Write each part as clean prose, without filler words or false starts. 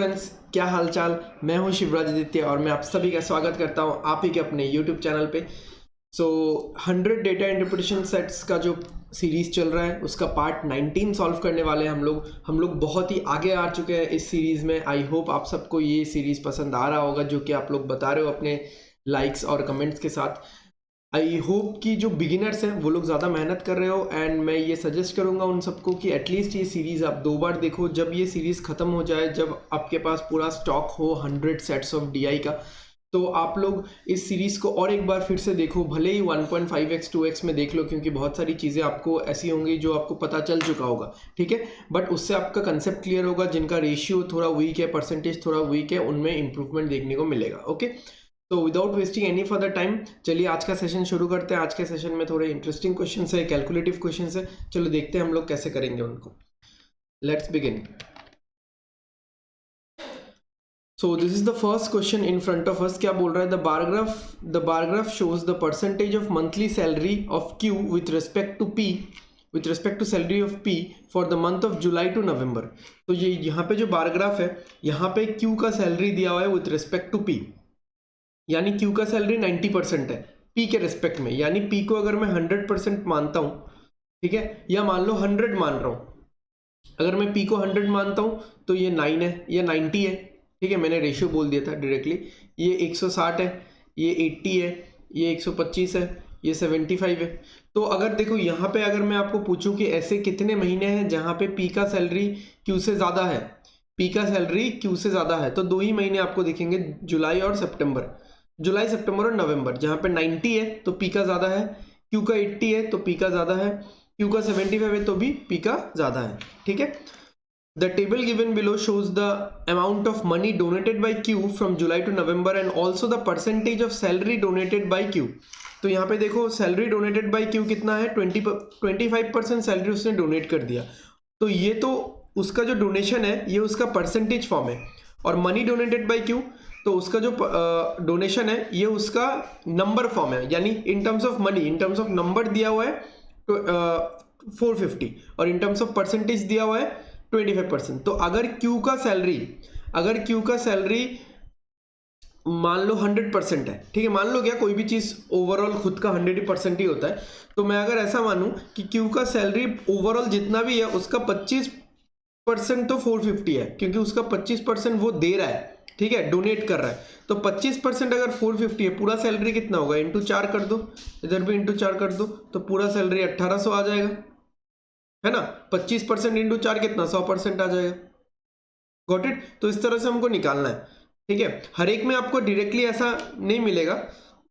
Friends, क्या हालचाल। मैं हूं शिवराज आदित्य और मैं आप सभी का स्वागत करता हूं आप ही के अपने यूट्यूब चैनल पे। 100 डेटा इंटरप्रिटेशन सेट्स का जो सीरीज़ चल रहा है उसका पार्ट 19 सॉल्व करने वाले हैं हम लोग बहुत ही आगे आ चुके हैं इस सीरीज़ में। आई होप आप सबको ये सीरीज़ पसंद आ रहा होगा, जो कि आप लोग बता रहे हो अपने लाइक्स और कमेंट्स के साथ। आई होप कि जो बिगिनर्स हैं वो लोग ज़्यादा मेहनत कर रहे हो, एंड मैं ये सजेस्ट करूँगा उन सबको कि एटलीस्ट ये सीरीज़ आप 2 बार देखो। जब ये सीरीज़ ख़त्म हो जाए, जब आपके पास पूरा स्टॉक हो 100 सेट्स ऑफ DI का, तो आप लोग इस सीरीज़ को और एक बार फिर से देखो। भले ही 1.5x 2x में देख लो, क्योंकि बहुत सारी चीज़ें आपको ऐसी होंगी जो आपको पता चल चुका होगा, ठीक है। बट उससे आपका कंसेप्ट क्लियर होगा। जिनका रेशियो थोड़ा वीक है, परसेंटेज थोड़ा वीक है, उनमें इंप्रूवमेंट देखने को मिलेगा। ओके, तो without wasting any further time, चलिए आज का सेशन शुरू करते हैं। आज के सेशन में थोड़े इंटरेस्टिंग क्वेश्चन है, कैलकुलेटिव क्वेश्चन है। चलो देखते हैं हम लोग कैसे करेंगे उनको। Let's begin. So this is the first question in front of us. क्या बोल रहा है? The bar graph shows the percentage of monthly salary of Q with respect to salary of P for the month of July to November. तो ये यहाँ पे जो bar graph है, यहाँ पे Q का सैलरी दिया हुआ है विथ रिस्पेक्ट टू P, यानी Q का सैलरी 90% है P के रिस्पेक्ट में। यानी P को अगर मैं 100% मानता हूं, ठीक है, या मान लो 100 मान रहा हूं। अगर मैं P को 100 मानता हूं तो ये 9 है, ये 90 है, ठीक है। मैंने रेशियो बोल दिया था डायरेक्टली। ये 160 है, ये 80 है, ये 125 है, ये 75 है। तो अगर देखो यहाँ पे, अगर मैं आपको पूछूं कि ऐसे कितने महीने हैं जहाँ पे P का सैलरी Q से ज़्यादा है, P का सैलरी Q से ज़्यादा है, तो 2 ही महीने आपको दिखेंगे, जुलाई और सितंबर। जुलाई, सितंबर और नवंबर। जहाँ पे 90 है तो P का ज़्यादा है, Q का 80 है तो P का ज़्यादा है, Q का 75 है तो भी P का ज़्यादा है, ठीक है। The table given below shows the amount of money donated by Q from July to November and also the percentage of salary donated by Q. तो यहाँ पे देखो सैलरी डोनेटेड बाय Q कितना है, 25% सैलरी उसने डोनेट कर दिया। तो ये तो उसका जो डोनेशन है ये उसका परसेंटेज फॉर्म है, और मनी डोनेटेड बाय Q तो उसका जो डोनेशन है ये उसका नंबर फॉर्म है। यानी in terms of money, in terms of number दिया हुआ है तो 450, और इन टर्म्स ऑफ परसेंटेज दिया हुआ है 25%। तो अगर Q का सैलरी मान लो 100% है, ठीक है, मान लो, क्या कोई भी चीज़ ओवरऑल खुद का 100% ही होता है। तो मैं अगर ऐसा मानूं कि Q का सैलरी ओवरऑल जितना भी है उसका 25% तो 450 है, क्योंकि उसका 25% वो दे रहा है, ठीक है, डोनेट कर रहा है। तो 25% अगर 450 है, पूरा सैलरी कितना होगा, इंटू 4 कर दो, इधर भी इंटू 4 कर दो, तो पूरा सैलरी 1800 आ जाएगा, है ना। 25% इंटू 4 कितना, 100% आ जाएगा। Got it. तो इस तरह से हमको निकालना है, ठीक है। हर एक में आपको डायरेक्टली ऐसा नहीं मिलेगा।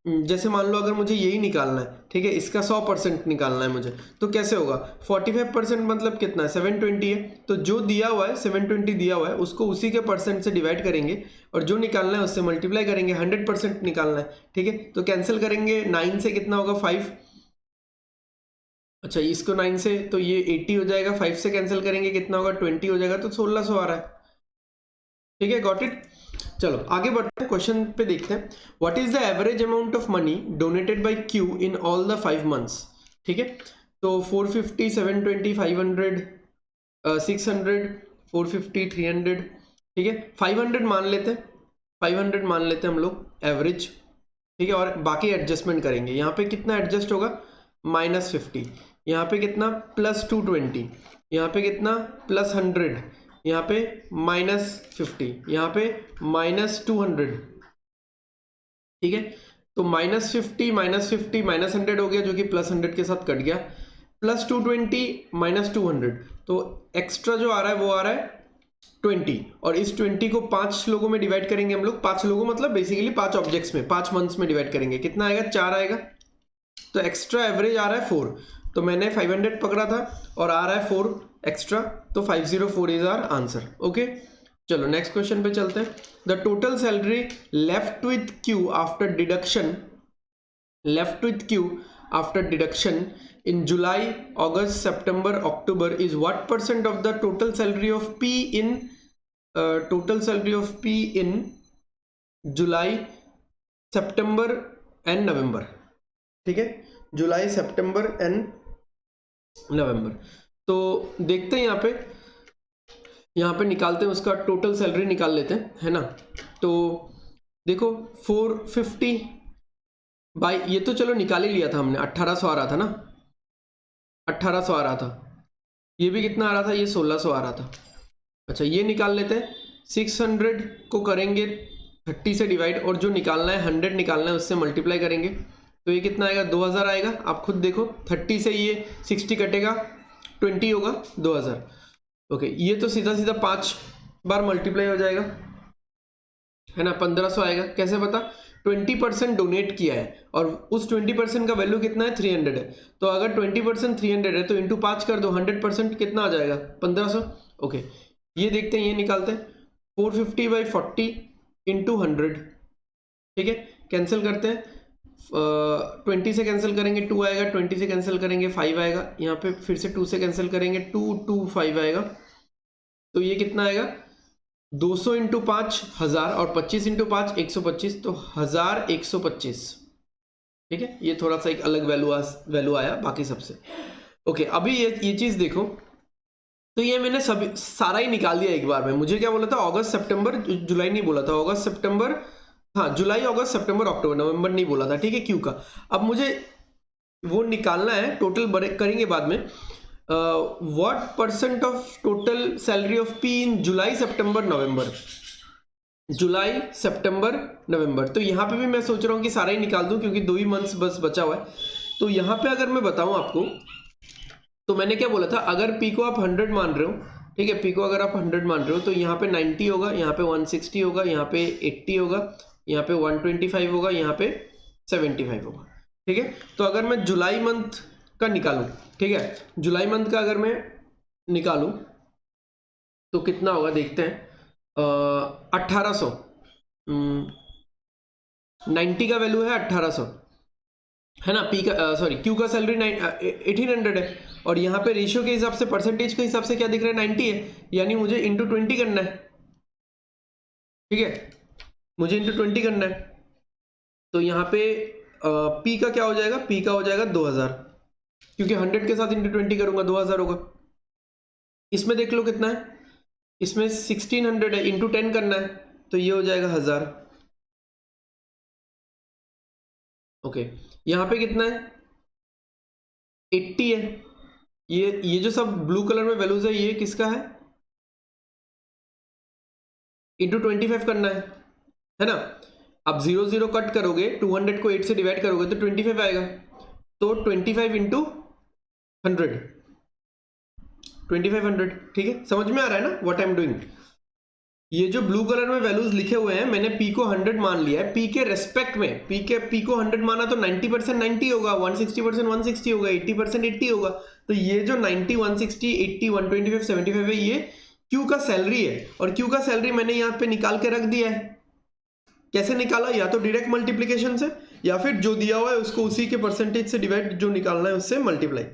जैसे मान लो अगर मुझे यही निकालना है, ठीक है, इसका 100% निकालना है मुझे, तो कैसे होगा? 45% मतलब कितना है, 720 है। तो जो दिया हुआ है 720 दिया हुआ है, उसको उसी के परसेंट से डिवाइड करेंगे, और जो निकालना है उससे मल्टीप्लाई करेंगे। 100% निकालना है, ठीक है। तो कैंसिल करेंगे, 9 से कितना होगा, 5। अच्छा, इसको 9 से तो ये 80 हो जाएगा, 5 से कैंसिल करेंगे कितना होगा, 20 हो जाएगा, तो 1600 आ रहा है, ठीक है। Got it. चलो आगे बढ़ते हैं, क्वेश्चन पे देखते हैं। What is the average amount of money donated bye Q in all the 5 months, ठीक है। तो 450, 720, 500, 600, 450, 300, ठीक है। 500 मान लेते हैं, 500 मान लेते हैं हम लोग एवरेज, ठीक है। और बाकी एडजस्टमेंट करेंगे। यहाँ पे कितना एडजस्ट होगा, -50, यहाँ पे कितना +220, यहाँ पे कितना +100, यहाँ पे -50, यहाँ पे -200, ठीक है। तो -50, -50, -100 हो गया, जो कि +100 के साथ कट गया, +220, -200, तो एक्स्ट्रा जो आ रहा है वो आ रहा है 20, और इस 20 को 5 लोगों में डिवाइड करेंगे हम लोग। 5 लोगों मतलब बेसिकली 5 ऑब्जेक्ट्स में, 5 मंथ्स में डिवाइड करेंगे। कितना आएगा, 4 आएगा। तो एक्स्ट्रा एवरेज आ रहा है 4। तो मैंने 500 पकड़ा था और आ रहा है 4 एक्स्ट्रा, तो 504 इज आवर आंसर। ओके, चलो नेक्स्ट क्वेश्चन पे चलते हैं। The total salary left with Q after deduction in July, August, September, October is what percent of the total salary of P in July, September and November, ठीक है। जुलाई, सितंबर and November. तो देखते हैं यहाँ पे यहाँ पे निकालते हैं, उसका टोटल सैलरी निकाल लेते हैं, है ना। तो देखो 450 बाई, ये तो चलो निकाल ही लिया था हमने, 1800 आ रहा था ना, 1800 आ रहा था। ये भी कितना आ रहा था, ये 1600 आ रहा था। अच्छा ये निकाल लेते हैं, 600 को करेंगे 30 से डिवाइड, और जो निकालना है 100 निकालना है, उससे मल्टीप्लाई करेंगे, तो ये कितना आएगा, 2000 आएगा। आप खुद देखो, 30 से ये 60 कटेगा, 20 होगा, 2000। ओके, ये तो सीधा सीधा 5 बार मल्टीप्लाई हो जाएगा, है ना, 1500 आएगा। कैसे पता, 20% डोनेट किया है, और उस 20% का वैल्यू कितना है, 300 है। तो अगर 20% 300 है तो इंटू 5 कर दो, 100% कितना आ जाएगा, 1500। ओके, ये देखते हैं, ये निकालते हैं, 450 बाई 40 इंटू 100, ठीक है, कैंसिल करते हैं। 20 से कैंसिल करेंगे 2 आएगा, 20 से कैंसिल करेंगे 5 आएगा, यहाँ पे फिर से 2 से कैंसिल करेंगे 2, 2 5 आएगा। तो ये कितना आएगा, 200 इंटू 5 1000, और 25 इंटू 5 125, तो 1125, ठीक है। ये थोड़ा सा एक अलग वैल्यू आया बाकी सबसे। ओके, अभी ये चीज देखो, तो ये मैंने सभी सारा ही निकाल दिया एक बार में। मुझे क्या बोला था, अगस्त सितंबर जुलाई नहीं बोला था, अगस्त सितंबर, हाँ जुलाई अगस्त सितंबर अक्टूबर नवंबर नहीं बोला था, ठीक है, क्यों का। अब मुझे वो निकालना है, टोटल करेंगे बाद में। What percent of total salary of P in July September November, July September November. तो यहाँ पे भी मैं सोच रहा हूँ कि सारा ही निकाल दूं, क्योंकि 2 ही मंथ्स बस बचा हुआ है। तो यहाँ पे अगर मैं बताऊं आपको, तो मैंने क्या बोला था, अगर पी को आप 100 मान रहे हो, ठीक है, पी को अगर आप 100 मान रहे हो, तो यहाँ पे 90 होगा, यहाँ पे 160 होगा, यहाँ पे 80 होगा, यहाँ पे 125 होगा, यहाँ पे 75 होगा, ठीक है। तो अगर मैं जुलाई मंथ का निकालूं, ठीक है, जुलाई मंथ का अगर मैं निकालूं तो कितना होगा, देखते हैं। 1800, 90 का वैल्यू है 1800, है ना, पी का सॉरी क्यू का सैलरी 1800 है, और यहाँ पे रेशियो के हिसाब से, परसेंटेज के हिसाब से क्या दिख रहा है, 90 है, यानी मुझे इंटू 20 करना है, ठीक है, मुझे इंटू 20 करना है। तो यहाँ पे पी का क्या हो जाएगा, पी का हो जाएगा 2000, क्योंकि 100 के साथ इंटू 20 करूंगा 2000 होगा। इसमें देख लो कितना है, इसमें 1600 है, इंटू 10 करना है, तो ये हो जाएगा 1000। ओके, यहाँ पे कितना है, 80 है। ये जो सब ब्लू कलर में वैल्यूज है, ये किसका है, इंटू 25 करना है ना। अब 0 0 कट करोगे, 200 को 8 से डिवाइड करोगे तो 25 आएगा, तो 25 इंटू 100, 2500, ठीक है, समझ में आ रहा है ना व्हाट आई एम डूइंग। ये जो ब्लू कलर में वैल्यूज लिखे हुए हैं, मैंने पी को 100 मान लिया है, पी के रेस्पेक्ट में, पी को 100 माना तो 90% 90 होगा, 160% 160 होगा, 80% 80 होगा। तो ये जो 90 160 80 125 75 है, ये क्यू का सैलरी है, और क्यू का सैलरी मैंने यहाँ पे निकाल के रख दिया है। कैसे निकाला, या तो डायरेक्ट मल्टीप्लीकेशन से, या फिर जो दिया हुआ है उसको उसी के परसेंटेज से डिवाइड, जो निकालना है उससे मल्टीप्लाई।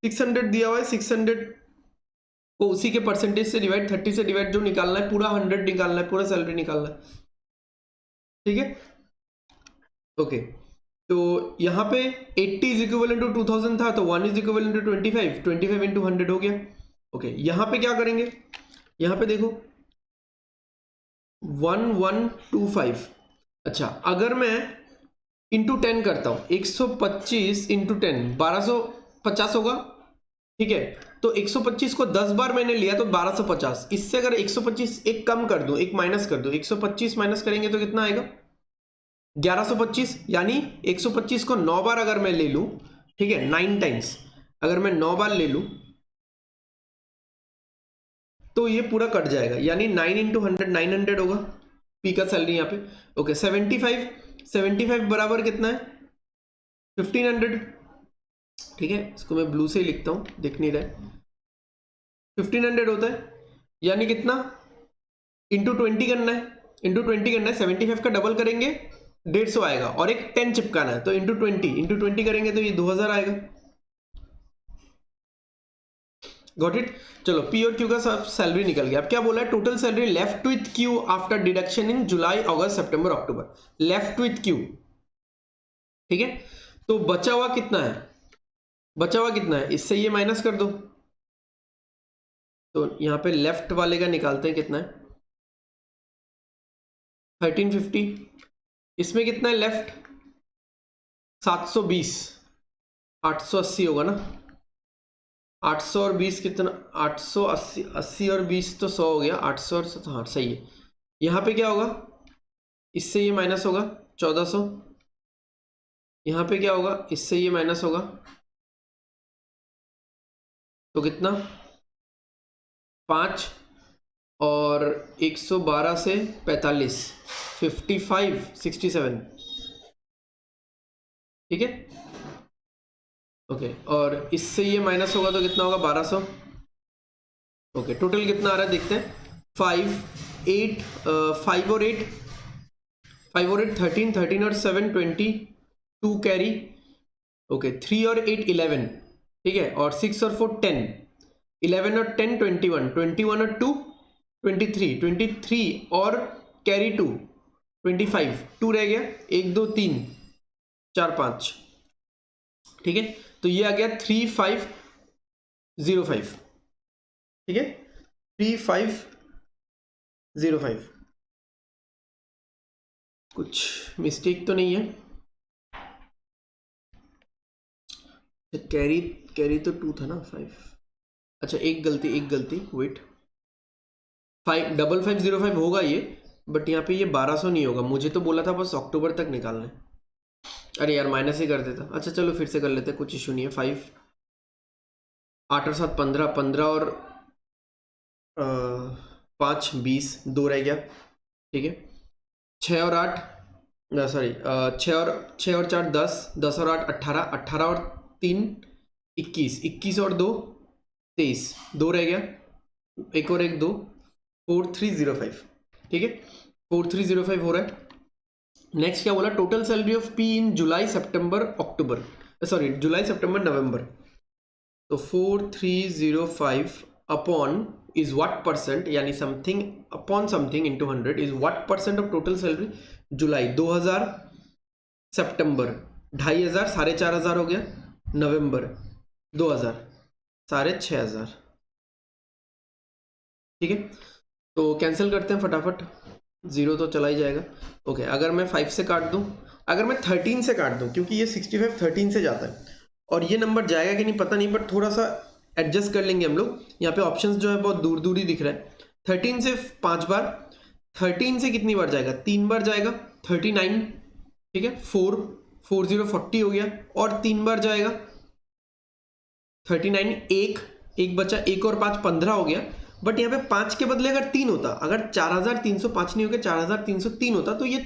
600 दिया हुआ है, 600 को उसी के परसेंटेज से डिवाइड, 30 से डिवाइड, जो निकालना है पूरा 100 निकालना है, पूरा सैलरी निकालना है, ठीक है। ओके, तो यहाँ पे 80 इज इक्विवेलेंट टू 2000 था, तो 1 इज इक्विवेलेंट टू 25, 25 इंटू 100 हो गया। ओके, यहाँ पे क्या करेंगे, यहाँ पे देखो 1125। अच्छा, अगर मैं इंटू 10 करता हूं, 125 इंटू 10 1250 होगा, ठीक है। तो 125 को 10 बार मैंने लिया तो 1250, इससे अगर 125 एक कम कर दूं, एक माइनस कर दूं, 125 माइनस करेंगे तो कितना आएगा, 1125। यानी 125 को 9 बार अगर मैं ले लूं, ठीक है, 9 टाइम्स अगर मैं 9 बार ले लूं, तो ये पूरा कट जाएगा, यानी 9 इंटू 100 900 होगा पी का सैलरी यहाँ पे। ओके, 75 बराबर कितना है, 1500, ठीक है, इसको मैं ब्लू से ही लिखता हूं, दिख नहीं रहा है, 1500 होता है, यानी कितना, इंटू 20 करना है, इंटू 20 करना है, 75 का डबल करेंगे 150 आएगा, और एक 10 चिपकाना है, तो इंटू 20 करेंगे तो ये 2000 आएगा। Got it. चलो, पी और क्यू का सब सैलरी निकल गया। अब क्या बोला है, total salary left with Q after deduction in July August September October, left with Q, ठीक है। तो बचा हुआ कितना है, बचा हुआ कितना है, इससे ये माइनस कर दो, तो यहाँ पे लेफ्ट वाले का निकालते हैं कितना है 1350। इसमें कितना है लेफ्ट 720, 880 होगा ना। 800 और 20 कितना 880, 80 और 20 तो 100 हो गया। 800 और 7, हाँ सही है। यहाँ पे क्या होगा, इससे ये माइनस होगा 1400। यहाँ पे क्या होगा, इससे ये माइनस होगा तो कितना 5 और 112 से 45, 55, 67, ठीक है ओके। और इससे ये माइनस होगा तो कितना होगा 1200। ओके टोटल कितना आ रहा है देखते हैं 5 8 5 और 8 5 और 8 13, 13 और 7 20, 2 कैरी। ओके 3 और 8 11, ठीक है। और 6 और 4 10, 11 और 10 21, 21 और 2 23, 23 और कैरी 2 25, 2 रह गया 1 2 3 4 5, ठीक है। तो ये आ गया 3505, ठीक है 3505। कुछ मिस्टेक तो नहीं है। कैरी कैरी तो 2 था ना 5। अच्छा एक गलती वेट 5505 होगा ये, बट यहाँ पे ये 1200 नहीं होगा। मुझे तो बोला था बस अक्टूबर तक निकालना है। अरे यार माइनस ही कर देता। अच्छा चलो फिर से कर लेते हैं, कुछ इशू नहीं है। 5 8 और 7 15, 15 और 5 20, 2 रह गया, ठीक है। 6 और 8 सॉरी 6 और 4 10, 10 और 8 18, 18 और 3 21, 21 और 2 23, 2 रह गया, एक और एक 2, 4305, ठीक है 4305 हो रहा है। नेक्स्ट क्या बोला, total salary of P in July September October, sorry July September November. तो 4305 अपॉन इज व्हाट परसेंट, यानी something upon something into 100 is what percent of total salary July 2000, September 2500, 4500 हो गया, नवंबर 2000, 6500, ठीक है। तो कैंसिल करते हैं फटाफट, 0 तो चला ही जाएगा। ओके अगर मैं 5 से काट दूं, अगर मैं 13 से काट दूं, क्योंकि ये 65 13 से जाता है और ये नंबर जाएगा कि नहीं पता नहीं, बट थोड़ा सा एडजस्ट कर लेंगे हम लोग। यहाँ पे ऑप्शंस जो है बहुत दूर दूर ही दिख रहा है। 13 से 5 बार, 13 से कितनी बार जाएगा, 3 बार जाएगा 39, ठीक है 4 40 40 हो गया, और 3 बार जाएगा 39, एक बचा, एक और 5 15 हो गया। बट यहाँ पे 5 के बदले अगर 3 होता, अगर 4305 नहीं हो गया 4303 होता तो ये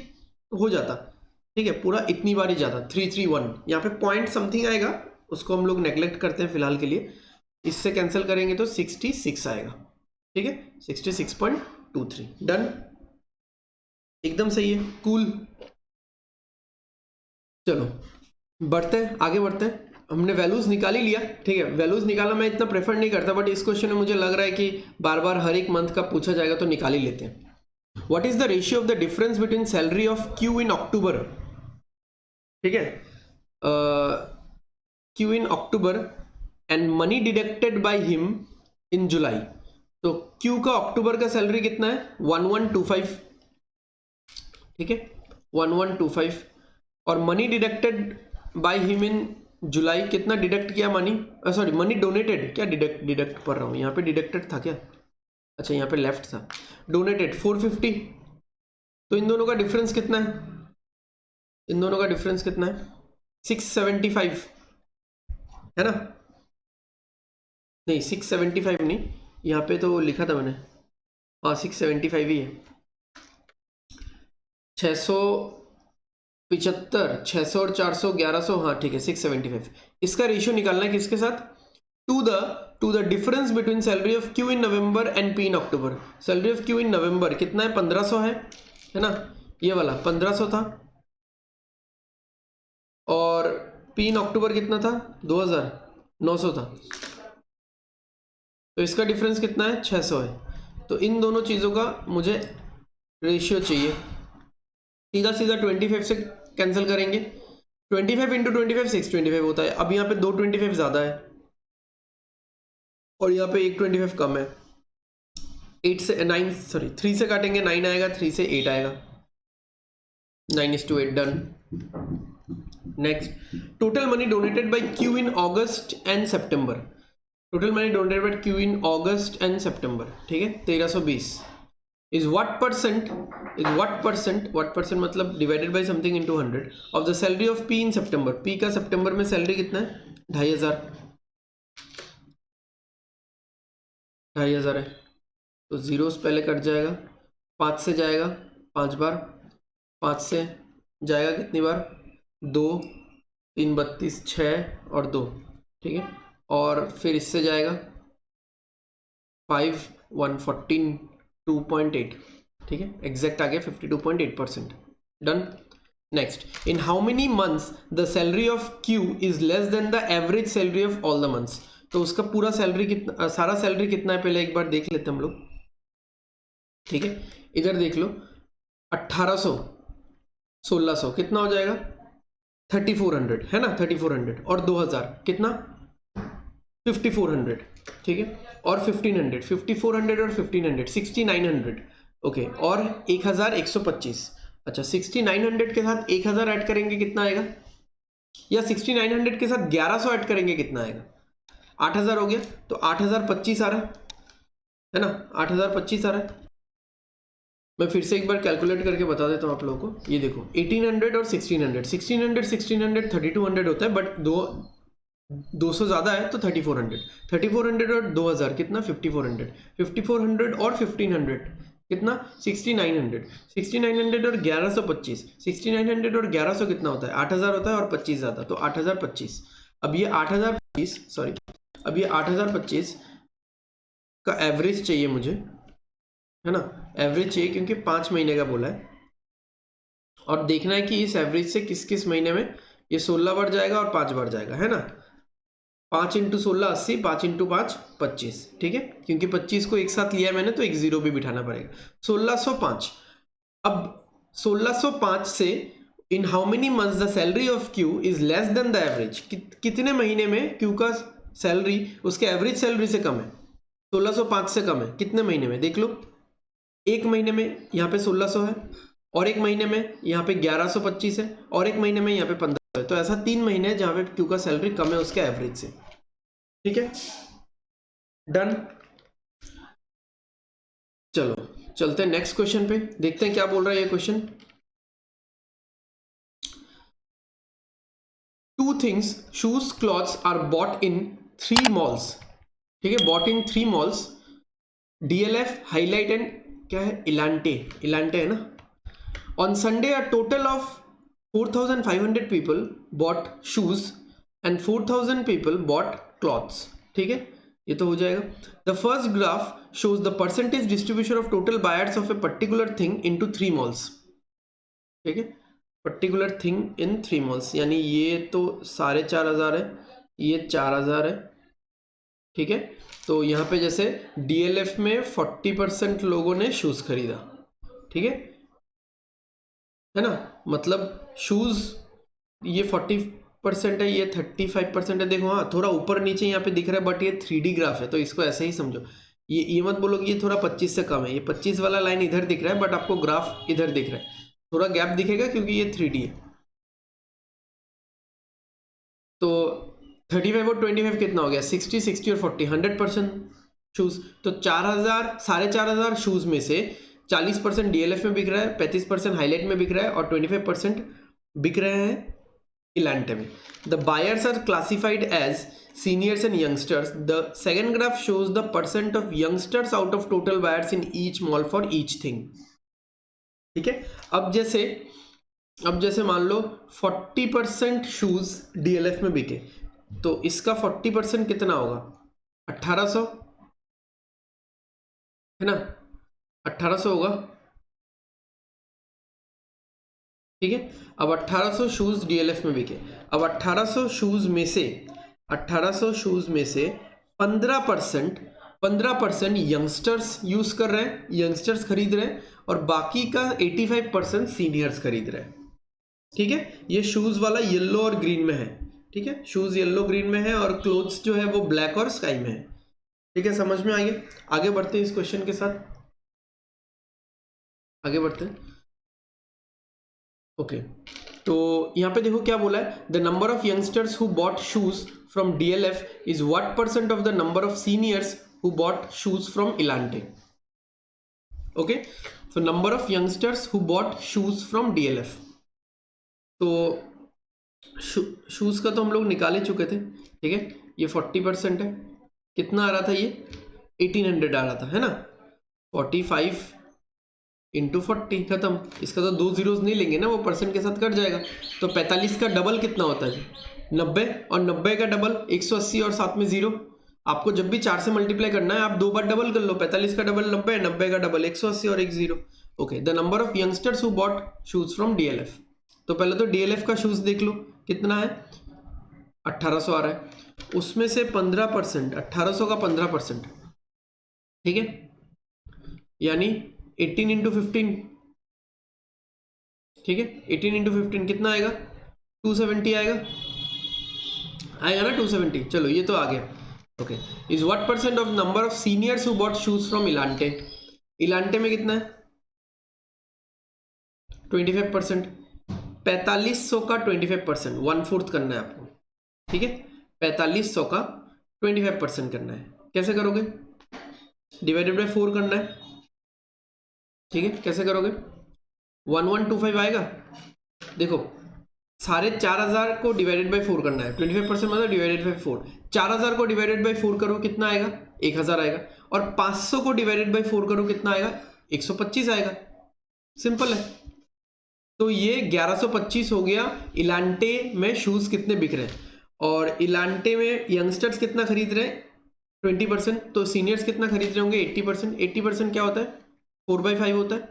हो जाता, ठीक है पूरा इतनी बार ही जाता 331। यहाँ पे पॉइंट समथिंग आएगा, उसको हम लोग नेग्लेक्ट करते हैं फिलहाल के लिए। इससे कैंसिल करेंगे तो 66 आएगा, ठीक है 66.23, डन, एकदम सही है, कूल। चलो बढ़ते हैं, आगे बढ़ते हैं। हमने वैल्यूज निकाल ही लिया, ठीक है। वैल्यूज निकालना मैं इतना प्रेफर नहीं करता, बट इस क्वेश्चन में मुझे लग रहा है कि बार बार हर एक मंथ का पूछा जाएगा तो निकाल ही लेते हैं। What is the ratio of the difference between salary of Q in October, ठीक है Q in October and money deducted by him in July. तो क्यू का अक्टूबर का सैलरी कितना है 1125, ठीक है 1125, और money deducted by him in July कितना डिडक्ट किया मनी, सॉरी मनी डोनेटेड, क्या डिडक्ट पढ़ रहा हूँ यहाँ पे, डिडक्टेड था क्या, अच्छा यहाँ पे लेफ्ट था, डोनेटेड 450। तो इन दोनों का डिफरेंस कितना है, इन दोनों का डिफरेंस कितना है 675, है ना, नहीं 675 नहीं, यहाँ पे तो लिखा था मैंने, हाँ 675 ही है। 675, 600 और 400 1100, हाँ ठीक है 675। इसका रेशियो निकालना है किसके साथ, to the difference between salary of Q in November and P in October. Salary of Q in November कितना है 1500 है ना, ये वाला 1500 था, और पी इन अक्टूबर कितना था 2900 था, तो इसका डिफरेंस कितना है 600 है। तो इन दोनों चीज़ों का मुझे रेशियो चाहिए, सीधा सीधा 25 से कैंसिल करेंगे, 25 इंटू 25 625 होता है। अब यहाँ पे 2 25 ज़्यादा है और यहाँ पे एक 25 कम है, 8 से 9 सॉरी 3 से काटेंगे 9 आएगा, 3 से 8 आएगा, 9:8 done. Next, total money donated by Q in August and September. Total money donated by Q in August and September, ठीक है, 1320 इज व्हाट परसेंट मतलब divided by something into 100 of the salary of P in September. P का सितंबर में salary कितना है? 2500 है, तो जीरोस पहले कट जाएगा, 5 से जाएगा 5 बार, 5 से जाएगा कितनी बार? 2, 3 32 6 और 2, ठीक है, और फिर इससे जाएगा 5 1 14 2.8, ठीक है, एग्जैक्ट आ गया 52.8%, done. Next, in how many months the salary of Q is less than the average salary of all the months. तो उसका पूरा सैलरी कितना, सारा सैलरी कितना है पहले एक बार देख लेते हैं हम लोग, ठीक है। इधर देख लो, 1800 1600 कितना हो जाएगा? 3400 है ना, 3400 और 2000 कितना? 5400, ठीक है, और 1500 5400 और 1500 6900, ओके, और 1125। अच्छा, 6900 के साथ 1000 ऐड करेंगे कितना आएगा? या 6900 के साथ 1100 ऐड करेंगे कितना आएगा? 8000 हो गया, तो 8025 आ रहा है ना, 8025 आ रहा है। मैं फिर से एक बार कैलकुलेट करके बता देता हूँ आप लोगों को। ये देखो 1800 और 1600 3200 होता है, बट 200 ज़्यादा है तो 3400 और 2000 कितना? 5400 और 1500 कितना? 6900 और 1125, 6900 और 1100 कितना होता है? 8000 होता है और 25 ज़्यादा, तो 8025। अब ये 8025 का एवरेज चाहिए मुझे, है ना, एवरेज चाहिए, क्योंकि 5 महीने का बोला है, और देखना है कि इस एवरेज से किस किस महीने में ये 16 बढ़ जाएगा और 5 बढ़ जाएगा, है ना। 5 × 16 80, 5 × 5 25, ठीक है, क्योंकि 25 को एक साथ लिया है मैंने, तो एक जीरो भी बिठाना पड़ेगा। 1605, अब 1605 से in how many months the salary of Q is less than the average. कितने महीने में क्यू का सैलरी उसके एवरेज सैलरी से कम है? 1605 से कम है, कितने महीने में देख लो। एक महीने में यहाँ पे 1600 है, और एक महीने में यहाँ पे 1125 है, और एक महीने में यहाँ पे 1500 है, तो ऐसा 3 महीने हैं जहाँ पे क्यू का सैलरी कम है उसके एवरेज से, ठीक है, डन। चलो चलते हैं नेक्स्ट क्वेश्चन पे, देखते हैं क्या बोल रहा है ये question. 2 things, shoes, clothes are bought in 3 malls, ठीक है, bought in 3 malls, DLF, highlight and क्या है, इलांटे है ना। On Sunday, a total of 4,500 people bought shoes and 4,000 people bought clothes, ठीक है, ये तो हो जाएगा। The first graph shows the percentage distribution of total buyers of a particular thing into 3 malls, ठीक है, particular thing in 3 malls, यानी ये तो 4500 है, ये 4000 है, ठीक है। तो यहाँ पे जैसे DLF में 40% लोगों ने शूज खरीदा, ठीक है ना, मतलब शूज ये 40% है, ये 35% है, देखो हाँ थोड़ा ऊपर नीचे यहाँ पे दिख रहा है, बट ये 3D ग्राफ है, तो इसको ऐसे ही समझो। ये मत बोलो कि ये थोड़ा 25 से कम है, ये 25 वाला लाइन इधर दिख रहा है, बट आपको ग्राफ इधर दिख रहा है, थोड़ा गैप दिखेगा क्योंकि ये 3D है। तो 35 और 25 कितना हो गया? 60 60 और 40, 100% शूज। तो 4000 4500 शूज में से 40% DLF में बिक रहा है, 35% हाईलाइट में बिक रहा है, और 25% बिक रहे हैं इलांटे में। The buyers are classified as seniors and youngsters. The second graph shows the percent of youngsters out of total buyers in each mall for each thing, ठीक है। अब जैसे मान लो 40% शूज DLF में बिके, तो इसका 40% कितना होगा? 1800 है ना, 1800 होगा, ठीक है। अब 1800 शूज DLF में बिके, अब 1800 शूज में से 15% यंगस्टर्स यूज कर रहे हैं, यंगस्टर्स खरीद रहे हैं, और बाकी का 85% सीनियर्स खरीद रहे हैं, ठीक है। ये शूज वाला येलो और ग्रीन में है, ठीक है, शूज येलो ग्रीन में है, और क्लोथ्स जो है वो ब्लैक और स्काई में है, ठीक है, समझ में आइए। आगे बढ़ते हैं इस क्वेश्चन के साथ। आगे बढ़ते हैं। ओके तो यहाँ पे देखो क्या बोला है, the number of youngsters who bought shoes from DLF is what percent of the number of seniors who bought shoes from Elante. Okay so number of youngsters who bought shoes from DLF, तो shoes का तो हम लोग निकाल ही चुके थे, ठीक है। ये 40% है, कितना आ रहा था ये 1800 आ रहा था, है ना। 45 इंटू 40 खत्म। इसका तो 2 जीरोज नहीं लेंगे ना, वो परसेंट के साथ कट जाएगा। तो 45 का डबल कितना होता है 90, और 90 का डबल 180 और साथ में 0। आपको जब भी 4 से मल्टीप्लाई करना है आप 2 बार डबल कर लो, 45 का डबल 90, 90 का डबल 180 और एक 0। Okay the number of youngsters who bought shoes from DLF, तो पहले तो डीएलएफ का शूज देख लो कितना है 1800 आ रहा है, उसमें से 15%, 1800 का 15%, ठीक है, यानी 18 इंटू 15, ठीक है। 18 इंटू 15 कितना आएगा 270 आएगा ना 270। चलो ये तो आ गया। Okay is what percent of number of seniors who bought shoes from Elante, Elante में कितना है 25%, 4500 का 25%, 1/4 करना है आपको, ठीक है। 4500 का 25% करना है, कैसे करोगे, डिवाइडेड बाय 4 करना है, ठीक है। कैसे करोगे 1125 आएगा। देखो 4500 को डिवाइडेड बाय 4 करना है, 25% मतलब डिवाइडेड बाय 4। 4000 को डिवाइडेड बाय 4 करो कितना आएगा 1000 आएगा, और 500 को डिवाइडेड बाय 4 करो कितना आएगा 125 आएगा। सिंपल है। तो ये 1125 हो गया इलांटे में शूज कितने बिक रहे हैं, और इलांटे में यंगस्टर्स कितना खरीद रहे हैं 20%, तो सीनियर्स कितना खरीद रहे होंगे 80%। 80% क्या होता है 4/5 होता है,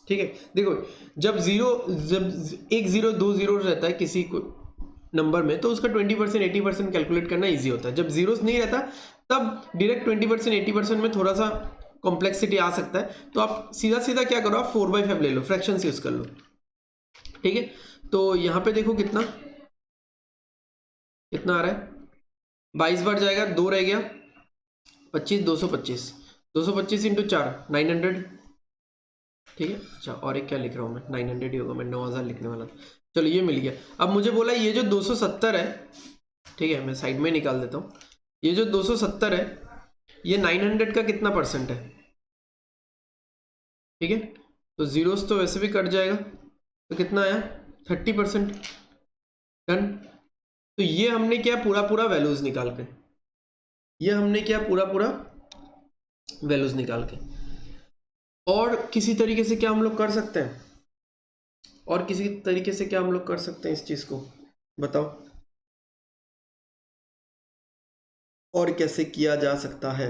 ठीक है। देखो जब एक जीरो 2 जीरो रहता है किसी को नंबर में, तो उसका 20% 80% कैलकुलेट करना इजी होता है। जब जीरोस नहीं रहता तब डायरेक्ट 20% 80% में थोड़ा सा कॉम्प्लेक्सिटी आ सकता है। तो आप सीधा सीधा क्या करो, आप 4/5 ले लो, फ्रैक्शंस यूज कर लो, ठीक है। तो यहां पे देखो कितना कितना आ रहा है 22 बार जाएगा, 2 रह गया 25, 225, 225 इंटू 4 900, ठीक है। अच्छा और एक क्या लिख रहा हूँ मैं 900 ही होगा, मैं 9000 लिखने वाला था। चलो ये मिल गया। अब मुझे बोला ये जो 270 है, ठीक है, मैं साइड में निकाल देता हूँ। ये जो 270 है ये 900 का कितना परसेंट है, ठीक है। तो जीरोस तो वैसे भी कट जाएगा, तो कितना आया 30%। डन। तो ये हमने क्या पूरा पूरा वैल्यूज निकाल के, ये हमने क्या पूरा पूरा वैल्यूज निकाल के। और किसी तरीके से क्या हम लोग कर सकते हैं, और किसी तरीके से क्या हम लोग कर सकते हैं इस चीज को बताओ, और कैसे किया जा सकता है,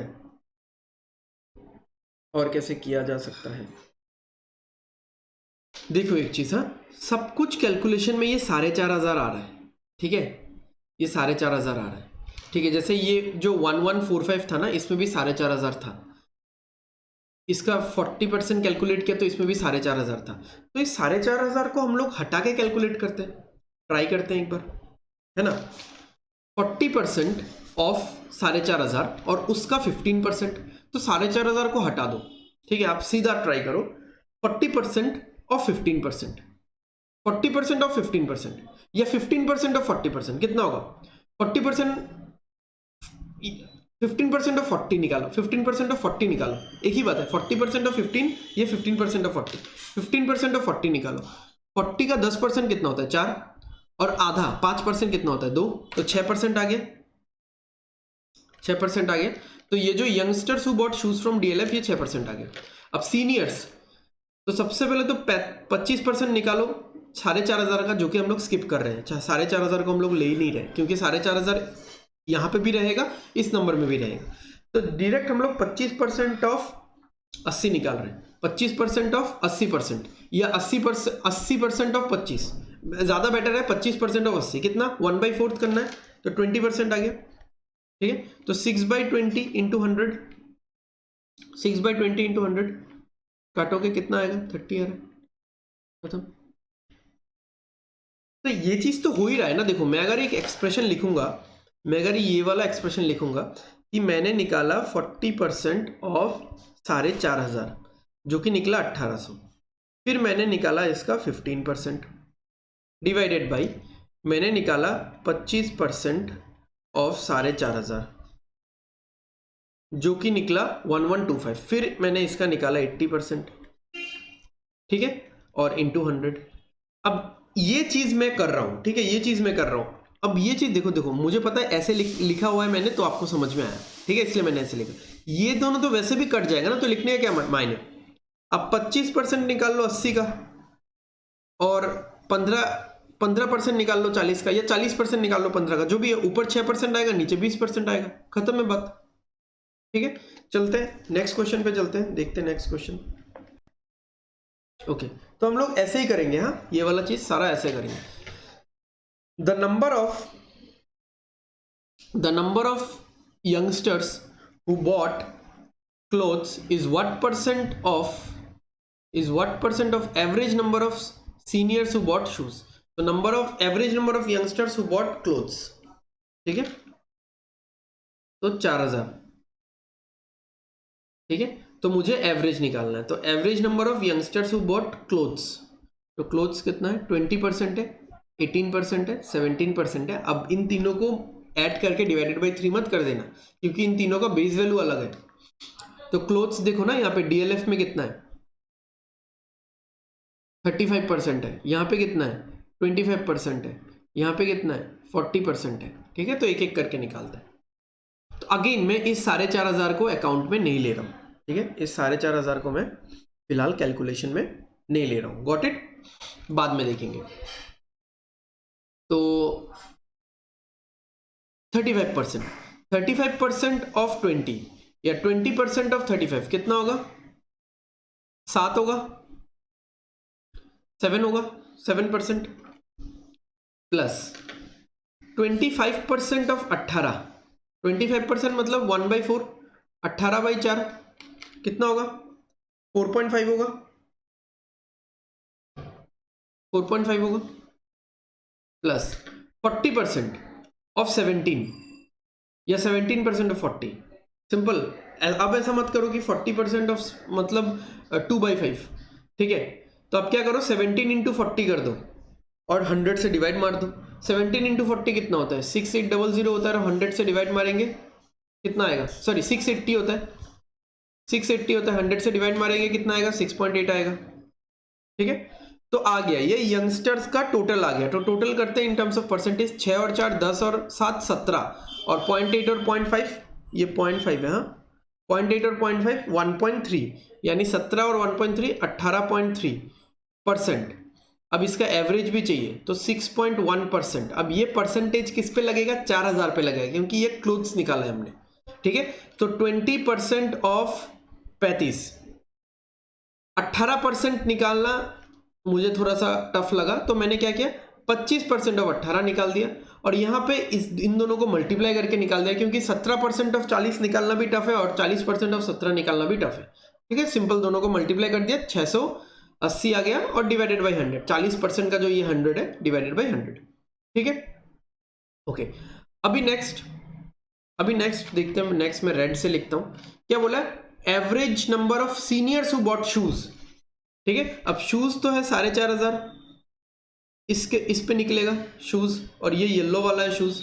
और कैसे किया जा सकता है। देखो एक चीज, हाँ सब कुछ कैलकुलेशन में ये 4500 आ रहा है, ठीक है, ये 4500 आ रहा है, ठीक है। जैसे ये जो 1145 था ना, इसमें भी 4500 था, इसका 40% कैलकुलेट किया तो इसमें भी 4500 था। तो इस 4500 को हम लोग हटा के कैलकुलेट करते हैं, ट्राई करते हैं एक बार, है ना। 40% ऑफ 4500 और उसका 15%, तो 4500 को हटा दो, ठीक है। आप सीधा ट्राई करो 40% ऑफ 15%, 40% ऑफ 15%, या 15% ऑफ 40%, कितना होगा 40%, 15% ऑफ 40 निकालो, 15% ऑफ 40 निकालो, एक ही बात है 40% ऑफ 15, ये 15% ऑफ 40, 15% ऑफ 40 निकालो। 40 का 10% कितना होता है 4, और आधा 5% कितना होता है 2, तो 6% आ गया, 6% आ गया। तो ये जो youngsters who bought shoes from DLF ये 6% आ गया। अब सीनियर्स, तो सबसे पहले तो 25% निकालो 4500 का, जो कि हम लोग स्किप कर रहे हैं। 4500 को हम लोग ले ही नहीं रहे, क्योंकि 4500 यहाँ पे भी रहेगा, इस नंबर में भी रहेगा। तो डायरेक्ट हम लोग 25% ऑफ 80 निकाल रहे हैं, 25% ऑफ 80%, या 80% ऑफ 25, ज्यादा बेटर है 25% ऑफ 80, कितना 1/4 करना है, तो 20% आ गया, ठीक है। तो 6/20 इंटू 100, 6/20 इंटू 100 काटोगे कितना आएगा 30 आ रहा है, खत्म। तो ये चीज तो हो ही रहा है ना। देखो मैं अगर एक एक्सप्रेशन लिखूंगा, मैं अगर ये वाला एक्सप्रेशन लिखूंगा कि मैंने निकाला 40% ऑफ 4500, जो कि निकला 1800, फिर मैंने निकाला इसका 15% डिवाइडेड बाई मैंने निकाला 25% ऑफ 4,500 जो कि निकला 1125। फिर मैंने इसका निकाला 80%, ठीक है, और इंटू 100। अब ये चीज मैं कर रहा हूं, ठीक है, ये चीज मैं कर रहा हूं। अब ये चीज देखो देखो, मुझे पता है ऐसे लिखा हुआ है मैंने, तो आपको समझ में आया, ठीक है, इसलिए मैंने ऐसे लिखा। ये दोनों तो वैसे भी कट जाएगा ना, तो लिखने का क्या मायने। अब 25% निकाल लो 80 का, और 15% निकाल लो 40 का, या 40% निकाल लो 15 का, जो भी है, ऊपर 6% आएगा, नीचे 20% आएगा, खत्म है बात। ठीक है, चलते हैं नेक्स्ट क्वेश्चन पे, चलते हैं, देखते हैं नेक्स्ट क्वेश्चन। ओके, तो हम लोग ऐसे ही करेंगे, हाँ, ये वाला चीज सारा ऐसे करेंगे। The number of youngsters who bot clothes is what percent of average number of seniors who bought shoes. So average number of youngsters who bought clothes, ठीक है, तो 4,000, ठीक है, तो मुझे एवरेज निकालना है। तो average number of youngsters who bought clothes, तो क्लोथ्स कितना है, 20% है, 18% है, 17% है। अब इन तीनों को ऐड करके डिवाइडेड बाई 3 मत कर देना, क्योंकि इन तीनों का बेस वैल्यू अलग है। तो क्लोथ्स देखो ना, यहाँ पे डीएलएफ में कितना है, 35% है, यहाँ पे कितना है, 25% है, यहाँ पे कितना है, 40% है, ठीक है। तो एक एक करके निकालते हैं। तो अगेन मैं इस 4,500 को अकाउंट में नहीं ले रहा हूँ, ठीक है, इस 4,500 को मैं फिलहाल कैलकुलेशन में नहीं ले रहा हूँ, गॉट इट, बाद में देखेंगे। तो 35% ऑफ 20 या 20% ऑफ 35 कितना होगा, 7 होगा, 7 होगा, 7% प्लस 25% ऑफ 18, 25% मतलब 1/4, 18/4 कितना होगा, 4.5 होगा, 4.5 होगा, प्लस 40% ऑफ 17 या 17% ऑफ 40। सिंपल। अब ऐसा मत करो कि 40% ऑफ मतलब 2/5, ठीक है। तो अब क्या करो, 17 इंटू 40 कर दो और 100 से डिवाइड मार दो। 17 इंटू 40 कितना होता है, 6800 होता है, और 100 से डिवाइड मारेंगे कितना आएगा, सॉरी 680 होता है, 680 होता है, 100 से डिवाइड मारेंगे कितना आएगा, 6.8 आएगा, ठीक है। तो आ गया ये यंगस्टर्स का टोटल आ गया। तो टोटल करते हैं इन टर्म्स ऑफ परसेंटेज, 6 और 4 10 और 7 17, और 0.8 और 0.5, ये 0.5 है, हाँ, 0.8 और 0.5 1.3, यानी 17 और 1.3 18.3%। अब इसका एवरेज भी चाहिए, तो 6.1%। अब ये परसेंटेज किस पे लगेगा, 4,000 पे लगेगा, क्योंकि ये क्लोथ्स निकाला है हमने, ठीक है। तो 20% ऑफ 35, 18% निकालना मुझे थोड़ा सा टफ लगा, तो मैंने क्या किया, 25% ऑफ 18 निकाल दिया, और यहाँ पे इन दोनों को मल्टीप्लाई करके निकाल दिया, क्योंकि 17% ऑफ 40 निकालना भी टफ है और 40% ऑफ 17 निकालना भी टफ है, ठीक है। सिंपल दोनों को मल्टीप्लाई कर दिया, 680 आ गया, और डिवाइडेड बाई 100, 40% का जो ये 100 है डिवाइडेड बाई 100, ठीक है। ओके, अभी नेक्स्ट देखते हैं। नेक्स्ट मैं रेड से लिखता हूं, क्या बोला, average number of seniors who bought shoes, ठीक है। अब शूज तो है 4,500, इसके इस पे निकलेगा शूज, और ये येलो वाला है शूज,